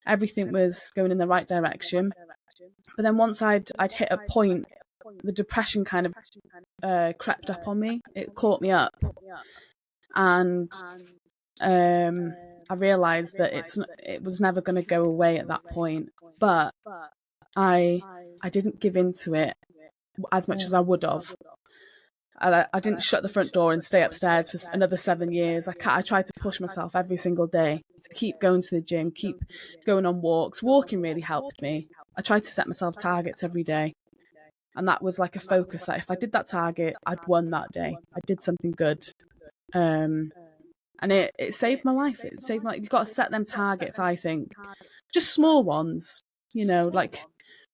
S1: everything was going in the right direction. But then once I'd hit a point, the depression kind of crept up on me. It caught me up, and I realised that it was never going to go away at that point. But I didn't give in to it as much as I would have. And I didn't shut the front door and stay upstairs for another 7 years. I tried to push myself every single day to keep going to the gym, keep going on walks. Walking really helped me. I tried to set myself targets every day. And that was like a focus that if I did that target, I'd won that day. I did something good. And it saved my life. It saved my life. You've got to set them targets, I think. Just small ones, like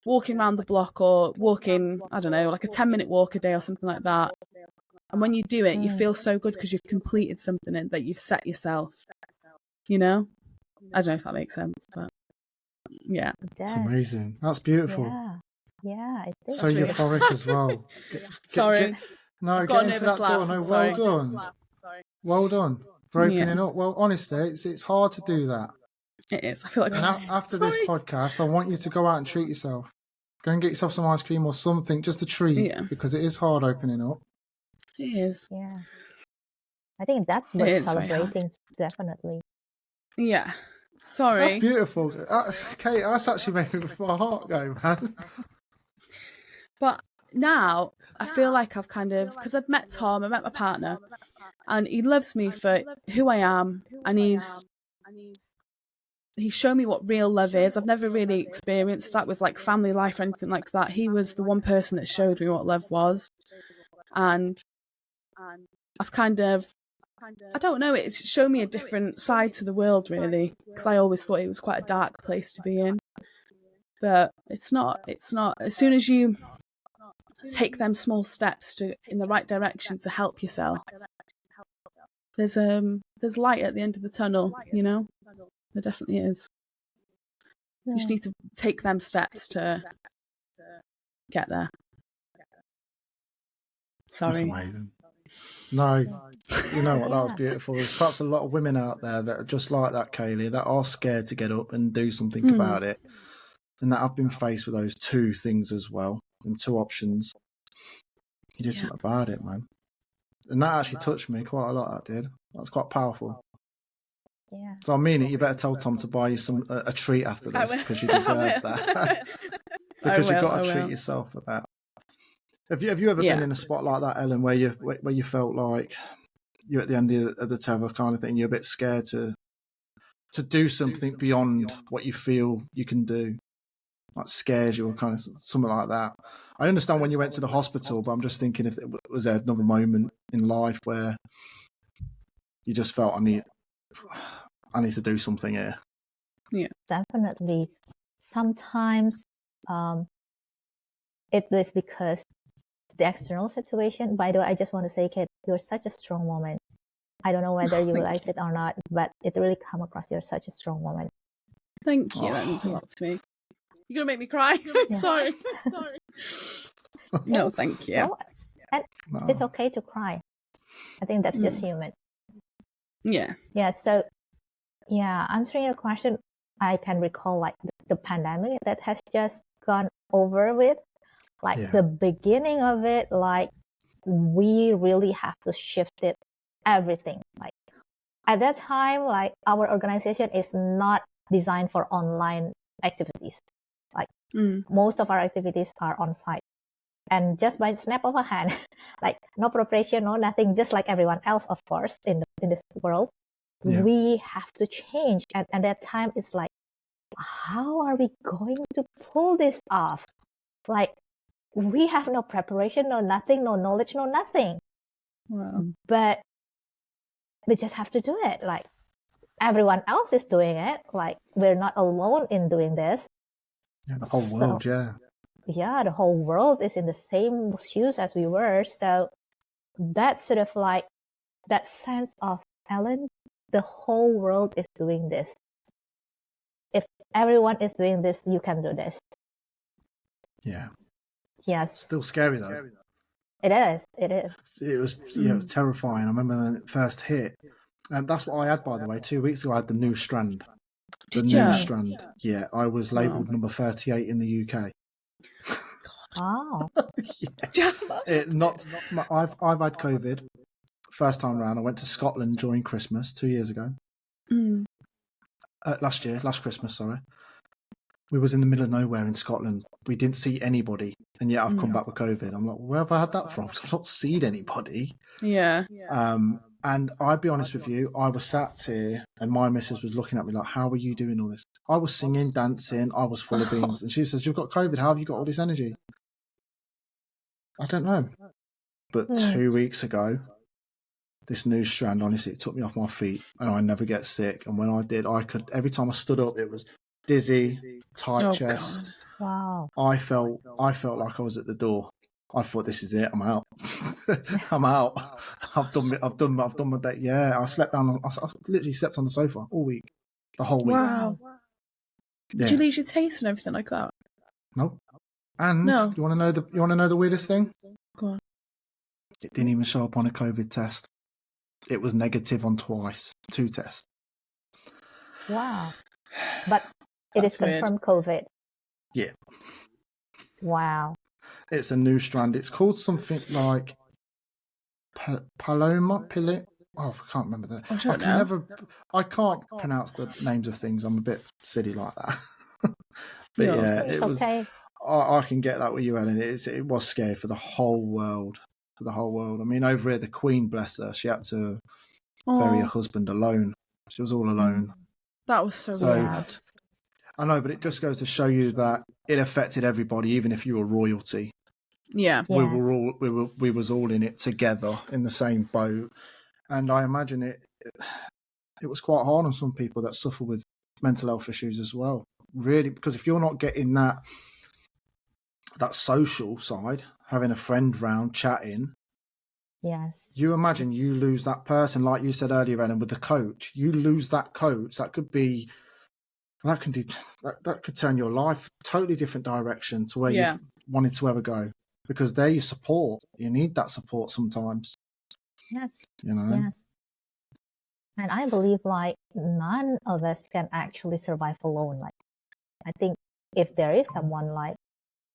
S1: walking around the block or walking, I don't know, like a 10-minute walk a day or something like that. And when you do it, you feel so good because you've completed something that you've set yourself, I don't know if that makes sense, but yeah.
S3: It's amazing. That's beautiful.
S4: Yeah, it is.
S3: So euphoric as well.
S1: Sorry.
S3: No, get into that door. No, well done. Well done for opening up. Well, honestly, it's hard to do that.
S1: It is. I feel like.
S3: And after this podcast, I want you to go out and treat yourself. Go and get yourself some ice cream or something, just a treat, because it is hard opening up.
S1: It is.
S4: Yeah. I think that's worth celebrating, definitely.
S1: Yeah. Sorry.
S3: That's beautiful. Kate, that's actually making my heart go, man.
S1: But now I feel like I've because I've met Tom, I met my partner, and he loves me for who I am, and he's shown me what real love is. I've never really experienced that with like family life or anything like that. He was the one person that showed me what love was. And I've I don't know, it's shown me a different side to the world, really, because I always thought it was quite a dark place to be in. But it's not. As soon as you take them small steps in the right direction to help yourself, there's light at the end of the tunnel, There definitely is. You just need to take them steps to get there. Sorry.
S3: That's amazing. No, you know what? That was beautiful. There's perhaps a lot of women out there that are just like that, Kaylee, that are scared to get up and do something about it, and that have been faced with those two things as well, and two options. You did something about it, man. And that actually touched me quite a lot, that did. That's quite powerful.
S4: Yeah.
S3: So I mean it, you better tell Tom to buy you a treat after this, because you deserve that. Because you've got to treat yourself for that. Have you ever been in a spot like that, Ellen, where you felt like you're at the end of the tether kind of thing? You're a bit scared to do something beyond what you feel you can do, like scares you or kind of something like that. I understand when you went to the hospital, but I'm just thinking if was there another moment in life where you just felt I need to do something here.
S4: Yeah, definitely. Sometimes it is because the external situation. By the way, I just want to say, Kate, you're such a strong woman. I don't know whether you realize it or not, but it really come across you're such a strong woman.
S1: Thank you. That means a lot to me. You're gonna make me cry. Sorry. No, thank you.
S4: No, and it's okay to cry. I think that's just human.
S1: Yeah.
S4: Yeah. So, answering your question, I can recall like the pandemic that has just gone over with. Like the beginning of it, like we really have to shift it everything. Like at that time, like our organization is not designed for online activities. Like most of our activities are on site, and just by snap of a hand, like no preparation, no nothing, just like everyone else, of course, in this world, we have to change. And at that time, it's like, how are we going to pull this off? Like we have no preparation, no nothing, no knowledge, no nothing.
S1: Wow.
S4: But we just have to do it. Like everyone else is doing it. Like we're not alone in doing this.
S3: Yeah, the whole world,
S4: Yeah, the whole world is in the same shoes as we were. So that's sort of like that sense of, Ellen, the whole world is doing this. If everyone is doing this, you can do this.
S3: Yeah.
S4: Yes.
S3: Still scary though.
S4: It is. It is.
S3: It was, it was terrifying. I remember when it first hit, and that's what I had, by the way. 2 weeks ago, I had the new strand. Strand. Yeah, I was labelled number 38 in the UK.
S4: Wow.
S3: I've had COVID. First time round, I went to Scotland during Christmas 2 years ago. Last Christmas, sorry.
S2: we was in the middle of nowhere in Scotland. We didn't see anybody, and yet I've come back with COVID. I'm like, where have I had that from? I've not seen anybody.
S1: Yeah.
S2: And I'd be honest with you, I was sat here and my missus was looking at me like, how are you doing all this? I was singing, dancing, I was full of beans. And she says, you've got COVID, how have you got all this energy? I don't know. But 2 weeks ago, this new strand, honestly, it took me off my feet, and I never get sick. And when I did, I could, every time I stood up, it was dizzy, tight chest.
S4: Wow.
S2: I felt like I was at the door. I thought, this is it. I'm out. I'm out. I've done my day. Yeah, I slept down. I literally slept on the sofa all week, the whole week.
S1: Wow. Did you lose your taste and everything like that?
S2: No. And
S1: No.
S2: you want to know the weirdest thing?
S1: Go on.
S2: It didn't even show up on a COVID test. It was negative on 2 tests.
S4: Wow. But it is confirmed COVID.
S2: Yeah.
S4: Wow.
S2: It's a new strand. It's called something like Paloma. Oh, I can't remember that. I can't pronounce the names of things. I'm a bit silly like that. But yeah, it was. Okay. I can get that with you, Ellen. It was scary for the whole world. I mean, over here, the Queen, bless her, she had to bury her husband alone. She was all alone.
S1: That was so sad.
S2: I know, but it just goes to show you that it affected everybody, even if you were royalty.
S1: Yeah.
S2: Yes. We was all in it together in the same boat. And I imagine it was quite hard on some people that suffer with mental health issues as well. Really, because if you're not getting that social side, having a friend round, chatting.
S4: Yes.
S2: You imagine you lose that person, like you said earlier, Ellen, with the coach. You lose that coach. That could turn your life totally different direction to where you wanted to ever go. Because they're your support. You need that support sometimes.
S4: Yes.
S2: You know?
S4: Yes. And I believe like none of us can actually survive alone. Like, I think if there is someone like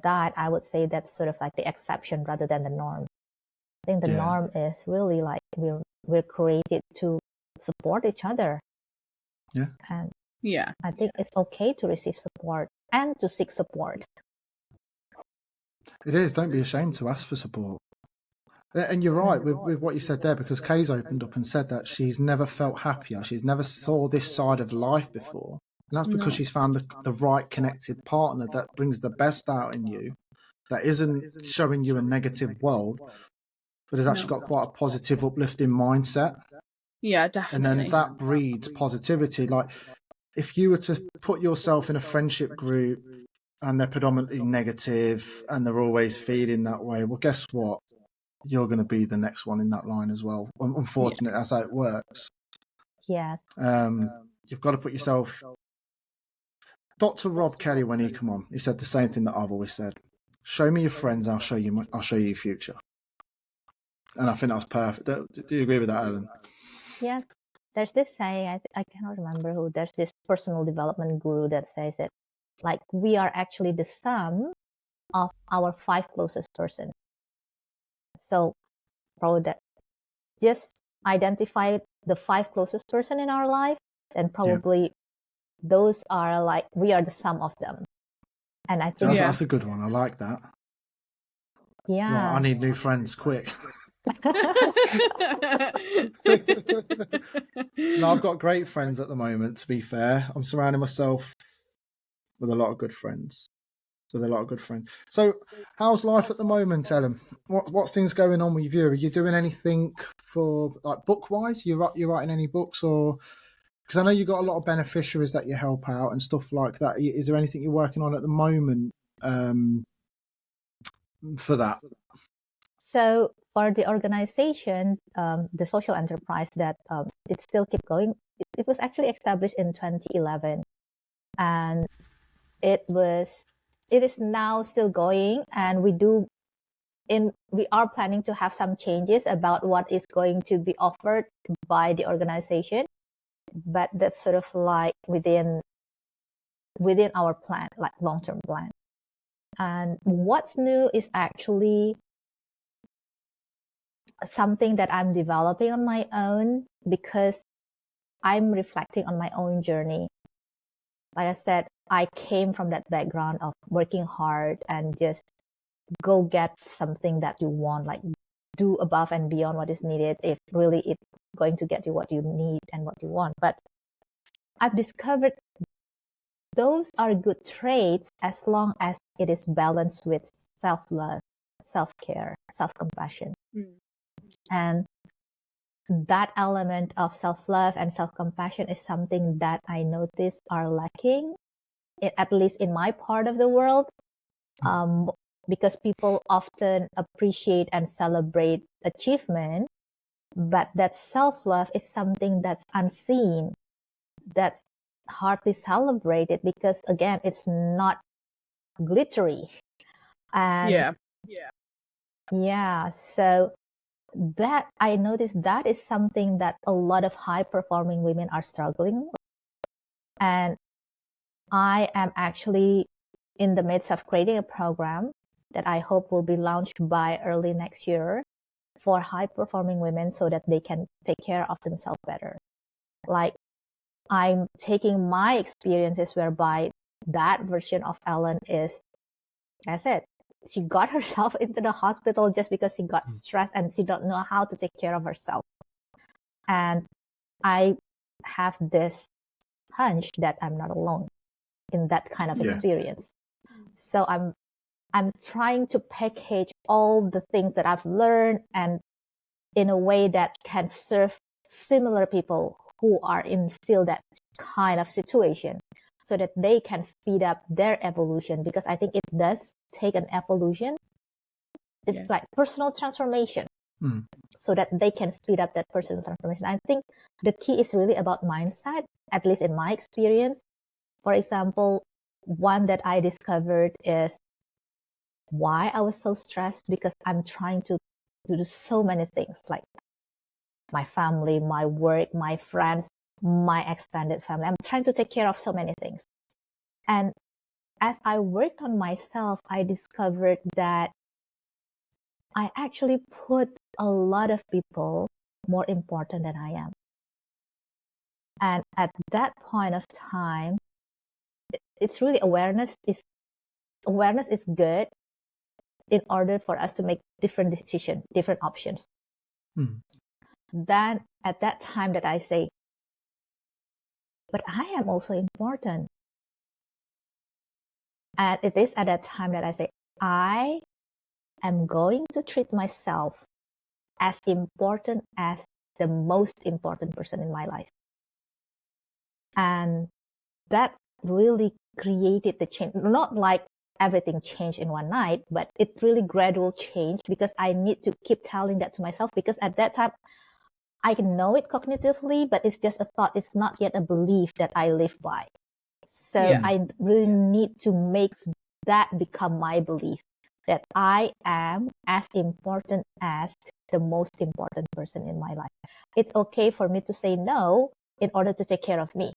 S4: that, I would say that's sort of like the exception rather than the norm. I think the norm is really like we're created to support each other.
S2: Yeah.
S4: And I think it's okay to receive support and to seek support.
S2: It is. Don't be ashamed to ask for support. And you're right with what you said there, because Kay's opened up and said that she's never felt happier. She's never saw this side of life before. And that's because she's found the right connected partner that brings the best out in you, that isn't showing you a negative world, but has actually got quite a positive, uplifting mindset.
S1: Yeah, definitely.
S2: And then that breeds positivity. Like, if you were to put yourself in a friendship group and they're predominantly negative and they're always feeling that way, well, guess what? You're going to be the next one in that line as well. Unfortunately, that's how it works.
S4: Yes.
S2: You've got to put yourself... Dr. Rob Kelly, when he came on, he said the same thing that I've always said. Show me your friends, I'll show you your future. And I think that was perfect. Do you agree with that, Ellen?
S4: Yes. There's this saying, I cannot remember who, there's this personal development guru that says it, like, we are actually the sum of our 5 closest persons. So probably that, just identify the 5 closest person in our life, and probably those are like, we are the sum of them. And I think
S2: that's a good one. I like that.
S4: Yeah.
S2: Right, I need new friends quick. No, I've got great friends at the moment, to be fair. I'm surrounding myself with a lot of good friends. So how's life at the moment, Ellen? What's things going on with you? Are you doing anything for, like, book-wise? You writing any books? Or because I know you got a lot of beneficiaries that you help out and stuff like that. Is there anything you're working on at the moment for that?
S4: So for the organization, the social enterprise that it still keep going, it was actually established in 2011, and it is now still going, and we are planning to have some changes about what is going to be offered by the organization, but that's sort of like within our plan, like long-term plan. And what's new is actually something that I'm developing on my own, because I'm reflecting on my own journey. like I said, I came from that background of working hard and just go get something that you want, like do above and beyond what is needed if really it's going to get you what you need and what you want. But I've discovered those are good traits as long as it is balanced with self-love, self-care, self-compassion. And that element of self-love and self-compassion is something that I notice are lacking, at least in my part of the world, because people often appreciate and celebrate achievement, but that self-love is something that's unseen, that's hardly celebrated because, again, it's not glittery. And so that I noticed that is something that a lot of high-performing women are struggling with. And I am actually in the midst of creating a program that I hope will be launched by early next year for high-performing women so that they can take care of themselves better. Like, I'm taking my experiences whereby that version of Ellen is, as I said, she got herself into the hospital just because she got stressed and she don't know how to take care of herself. And I have this hunch that I'm not alone in that kind of experience. So I'm trying to package all the things that I've learned and in a way that can serve similar people who are in still that kind of situation so that they can speed up their evolution, because I think it does take an evolution. It's like personal transformation so that they can speed up that personal transformation. I think the key is really about mindset, at least in my experience. For example, one that I discovered is why I was so stressed, because I'm trying to do so many things, like my family, my work, my friends, my extended family. I'm trying to take care of so many things. And as I worked on myself, I discovered that I actually put a lot of people more important than I am. And at that point of time, it's really awareness is good in order for us to make different decisions, different options. Then at that time that I say, but I am also important. And it is at that time that I say, I am going to treat myself as important as the most important person in my life. And that really created the change. Not like everything changed in one night, but it really gradual change, because I need to keep telling that to myself, because at that time I can know it cognitively, but it's just a thought. It's not yet a belief that I live by. So I really need to make that become my belief, that I am as important as the most important person in my life. It's okay for me to say no in order to take care of me.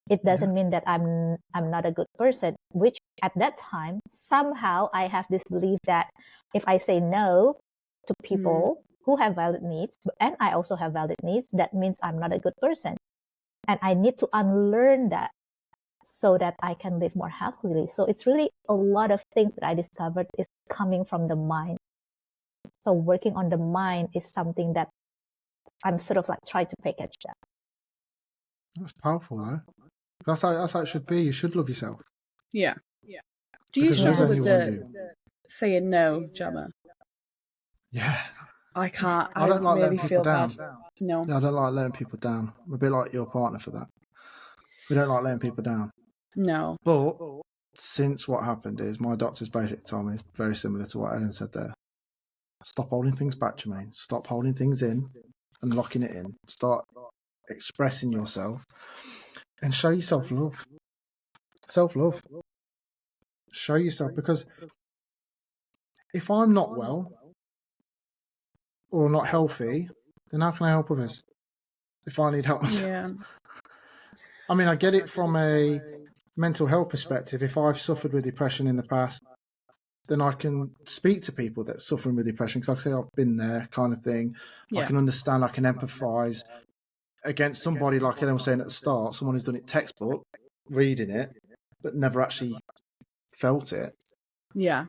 S4: It doesn't mean that I'm not a good person, which at that time, somehow I have this belief that if I say no to people who have valid needs, and I also have valid needs, that means I'm not a good person. And I need to unlearn that so that I can live more happily. So it's really a lot of things that I discovered is coming from the mind. So working on the mind is something that I'm sort of like trying to package that.
S2: That's powerful, though. That's how it should be. You should love yourself.
S1: Yeah. Do you struggle with the saying no, Gemma?
S2: Yeah.
S1: I can't.
S2: I don't like
S1: really
S2: letting people down.
S1: Bad. No.
S2: I don't like letting people down. I'm a bit like your partner for that. We don't like letting people down.
S1: No.
S2: But since what happened is, my doctor's basically told me, it's very similar to what Ellen said there. Stop holding things back, Jermaine. Stop holding things in and locking it in. Start expressing yourself and show yourself love. Self-love. Show yourself, because if I'm not well or not healthy, then how can I help others if I need help myself?
S1: Yeah.
S2: I mean, I get it from a mental health perspective. If I've suffered with depression in the past, then I can speak to people that are suffering with depression, because like I say, I've been there, kind of thing. Yeah. I can understand, I can empathise against somebody, like Ellen was saying at the start, someone who's done it textbook. reading it, but never actually felt it.
S1: Yeah.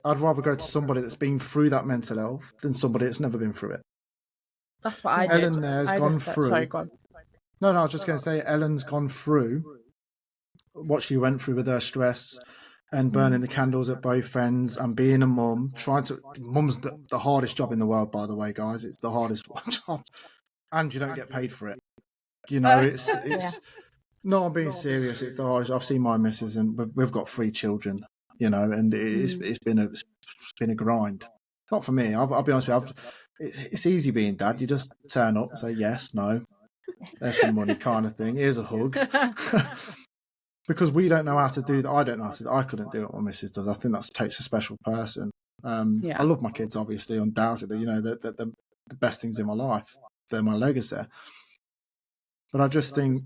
S2: I'd rather go to somebody that's been through that mental health than somebody that's never been through it.
S1: That's what I did.
S2: Ellen there's
S1: I
S2: gone
S1: just,
S2: through.
S1: Sorry, go on.
S2: No, I was just going to say Ellen's gone through what she went through with her stress and burning the candles at both ends and being a mum. Mum's the hardest job in the world, by the way, guys. It's the hardest job, and you don't get paid for it. You know, it's no, I'm being serious. It's the hardest. I've seen my missus, and we've got 3 children. You know, and it's been a grind. Not for me. I'll be honest with you. It's easy being dad. You just turn up, say yes, no. There's some money, kind of thing. Here's a hug. Because we don't know how to do that. I don't know how to. I couldn't do it. What Mrs. does. I think that takes a special person. I love my kids, obviously, undoubtedly. You know, they're the best things in my life. They're my legacy. But I just think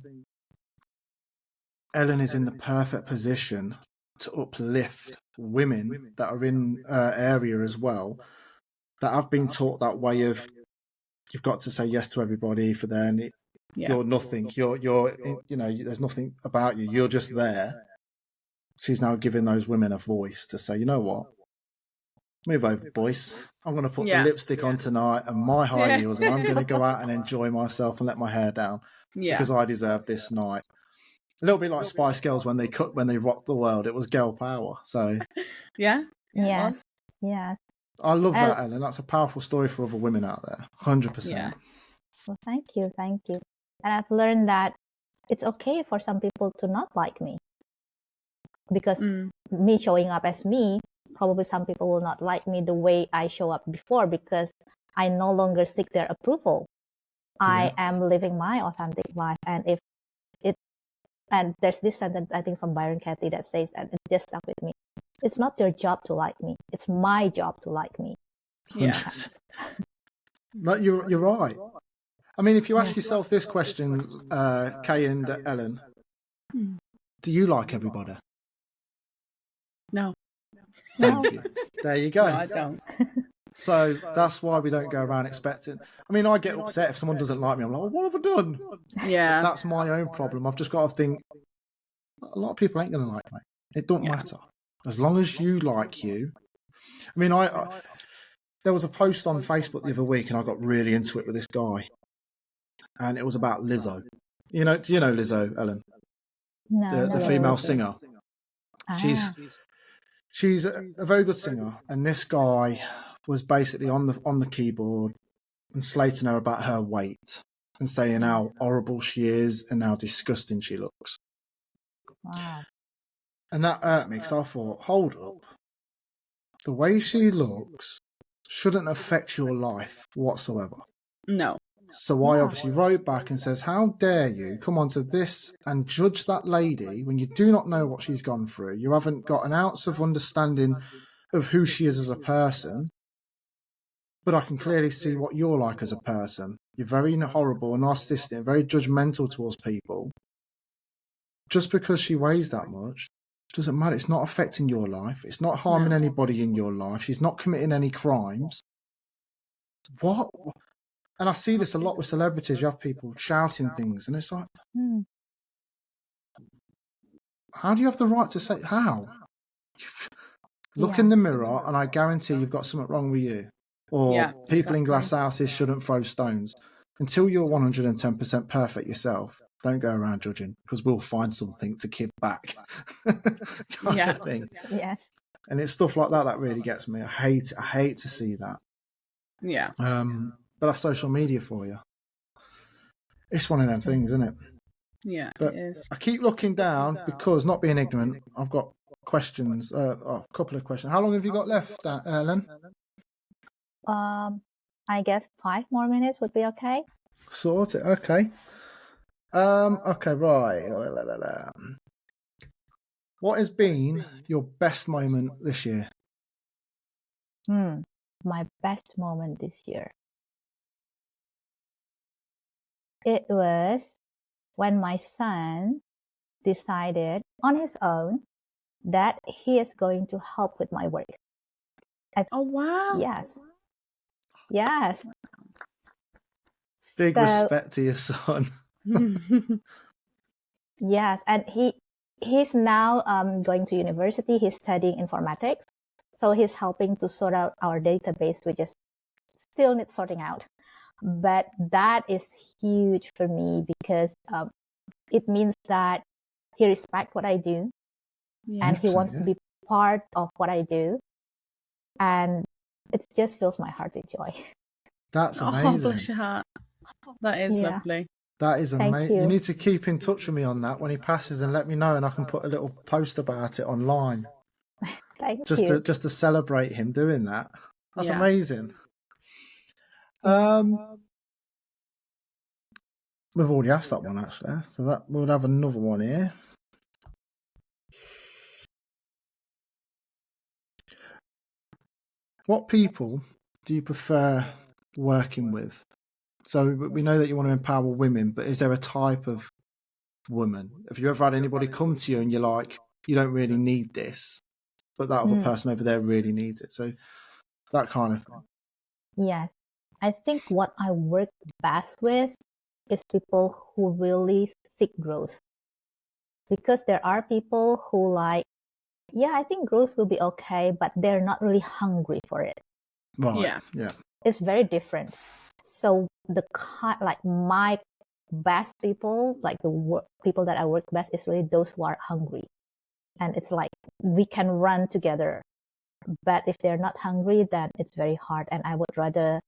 S2: Ellen is in the perfect position to uplift women that are in area as well, that have been taught that way of you've got to say yes to everybody for then you're nothing. You're you know, there's nothing about you. You're just there. She's now giving those women a voice to say, you know what? Move over, boys. I'm going to put the lipstick on tonight and my high heels, and I'm going to go out and enjoy myself and let my hair down because I deserve this night. A little bit like Spice Girls when they rocked the world. It was girl power. So
S4: Yes.
S2: I love that, Ellen. That's a powerful story for other women out there. 100%.
S1: Yeah.
S4: Well, thank you. And I've learned that it's okay for some people to not like me, because me showing up as me, probably some people will not like me the way I show up before, because I no longer seek their approval. I am living my authentic life, and there's this sentence, I think, from Byron Katie that says, and it just stuck with me. It's not your job to like me. It's my job to like me.
S1: Yeah.
S2: No, you're right. I mean, if you ask yourself this question, Kay and Ellen, do you like everybody?
S1: No.
S2: Thank you. There you go.
S1: No, I don't.
S2: So that's why we don't go around expecting. I mean, I get upset if someone doesn't like me. I'm like, well, what have I done?
S1: Yeah.
S2: That's my own problem. I've just got to think, a lot of people ain't going to like me. It don't matter. As long as you like you. I mean, there was a post on Facebook the other week and I got really into it with this guy. And it was about Lizzo. Do you know Lizzo, Ellen?
S4: No,
S2: the female singer. She's a very good singer. And this guy was basically on the keyboard and slating her about her weight and saying how horrible she is and how disgusting she looks.
S4: Wow.
S2: And that hurt me because I thought, hold up. The way she looks shouldn't affect your life whatsoever.
S1: No.
S2: So I obviously wrote back and says, how dare you come onto this and judge that lady when you do not know what she's gone through. You haven't got an ounce of understanding of who she is as a person. But I can clearly see what you're like as a person. You're very horrible and narcissistic, very judgmental towards people. Just because she weighs that much doesn't matter. It's not affecting your life. It's not harming anybody in your life. She's not committing any crimes. What? And I see this a lot with celebrities. You have people shouting things, and it's like, how do you have the right to say, how? Look in the mirror, and I guarantee you've got something wrong with you. Or people in glass houses shouldn't throw stones. Until you're 110% perfect yourself, don't go around judging, because we'll find something to give back. kind of thing.
S4: Yes.
S2: And it's stuff like that that really gets me. I hate to see that.
S1: Yeah.
S2: But that's social media for you. It's one of them things, isn't it?
S1: Yeah,
S2: but
S1: it is.
S2: I keep looking down because, not being ignorant, I've got questions, a couple of questions. How long have you got left, Ellen?
S4: I guess 5 more minutes would be okay.
S2: Sort it. Okay. Okay, right. What has been your best moment this year?
S4: My best moment this year. It was when my son decided on his own that he is going to help with my work.
S1: Oh, wow.
S4: Yes.
S2: Big respect to your son.
S4: Yes, and he's now going to university. He's studying informatics. So he's helping to sort out our database, which is still needs sorting out. But that is huge for me because it means that he respects what I do and he wants to be part of what I do. And it just fills my heart with joy.
S2: That's amazing.
S1: Oh, bless your heart. That is lovely.
S2: That is amazing.
S4: You.
S2: You need to keep in touch with me on that when he passes and let me know, and I can put a little post about it online.
S4: Thank you.
S2: Just to celebrate him doing that. That's amazing. We've already asked that one actually, so that we'll have another one here. What people do you prefer working with? So we know that you want to empower women, but is there a type of woman? Have you ever had anybody come to you and you're like, you don't really need this, but that other person over there really needs it? So that kind of thing.
S4: Yes. I think what I work best with is people who really seek growth. Because there are people who like, I think growth will be okay, but they're not really hungry for it.
S2: Right. Yeah.
S4: It's very different. So my best people, like people that I work best, is really those who are hungry. And it's like we can run together. But if they're not hungry, then it's very hard. And I would rather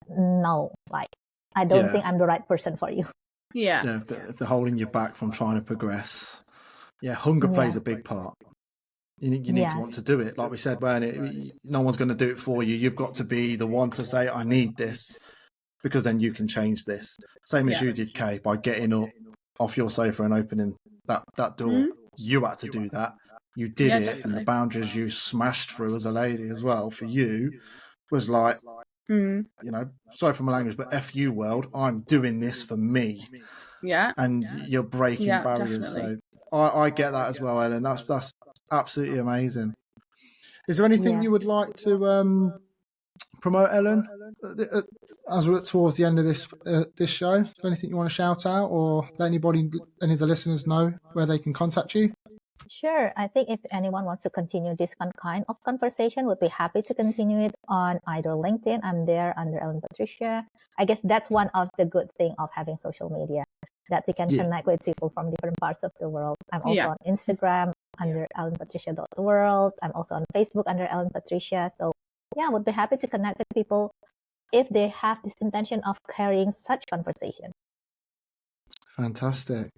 S4: know, like, I don't think I'm the right person for you.
S2: Yeah. If they're holding you back from trying to progress. Yeah, hunger plays a big part. You need to want to do it. Like we said, no one's going to do it for you. You've got to be the one to say, I need this, because then you can change this. Same as you did, Kay, by getting up off your sofa and opening that door. You had to do that. You did it. Definitely. And the boundaries you smashed through as a lady as well for you was like, you know, sorry for my language, but F you world, I'm doing this for me.
S1: Yeah.
S2: And you're breaking barriers. Definitely. So I get that as well, Ellen. That's absolutely amazing. Is there anything you would like to promote, Ellen, as we're towards the end of this show? Is there anything you want to shout out or let any of the listeners know where they can contact you?
S4: Sure. I think if anyone wants to continue this kind of conversation, would be happy to continue it on either LinkedIn. I'm there under Ellen Patricia. I guess that's one of the good things of having social media, that we can connect with people from different parts of the world. I'm also on Instagram under ellenpatricia.world. I'm also on Facebook under Ellen Patricia. So would be happy to connect with people if they have this intention of carrying such conversation.
S2: Fantastic.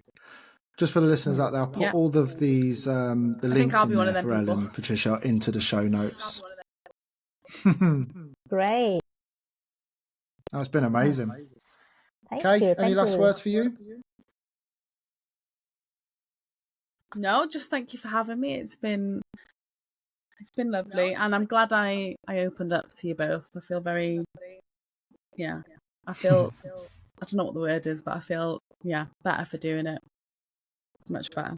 S2: Just for the listeners out there, I'll put all of these the links in there for Ellen Patricia into the show notes.
S4: Great.
S2: That's been amazing.
S4: Thank
S2: Kay,
S4: you.
S2: any last words for you?
S1: No, just thank you for having me. It's been lovely, and I'm glad I opened up to you both. I feel very, I feel, I don't know what the word is, but I feel, better for doing it. Much better.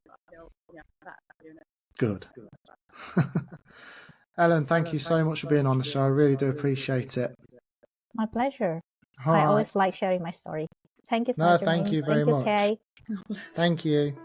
S2: Good. Ellen, thank you so much for being on the show. I really do appreciate it.
S4: My pleasure.
S2: All
S4: I
S2: right.
S4: always like sharing my story. Thank you so
S2: much.
S4: No,
S2: thank you very much.
S4: Kay.
S2: Thank you.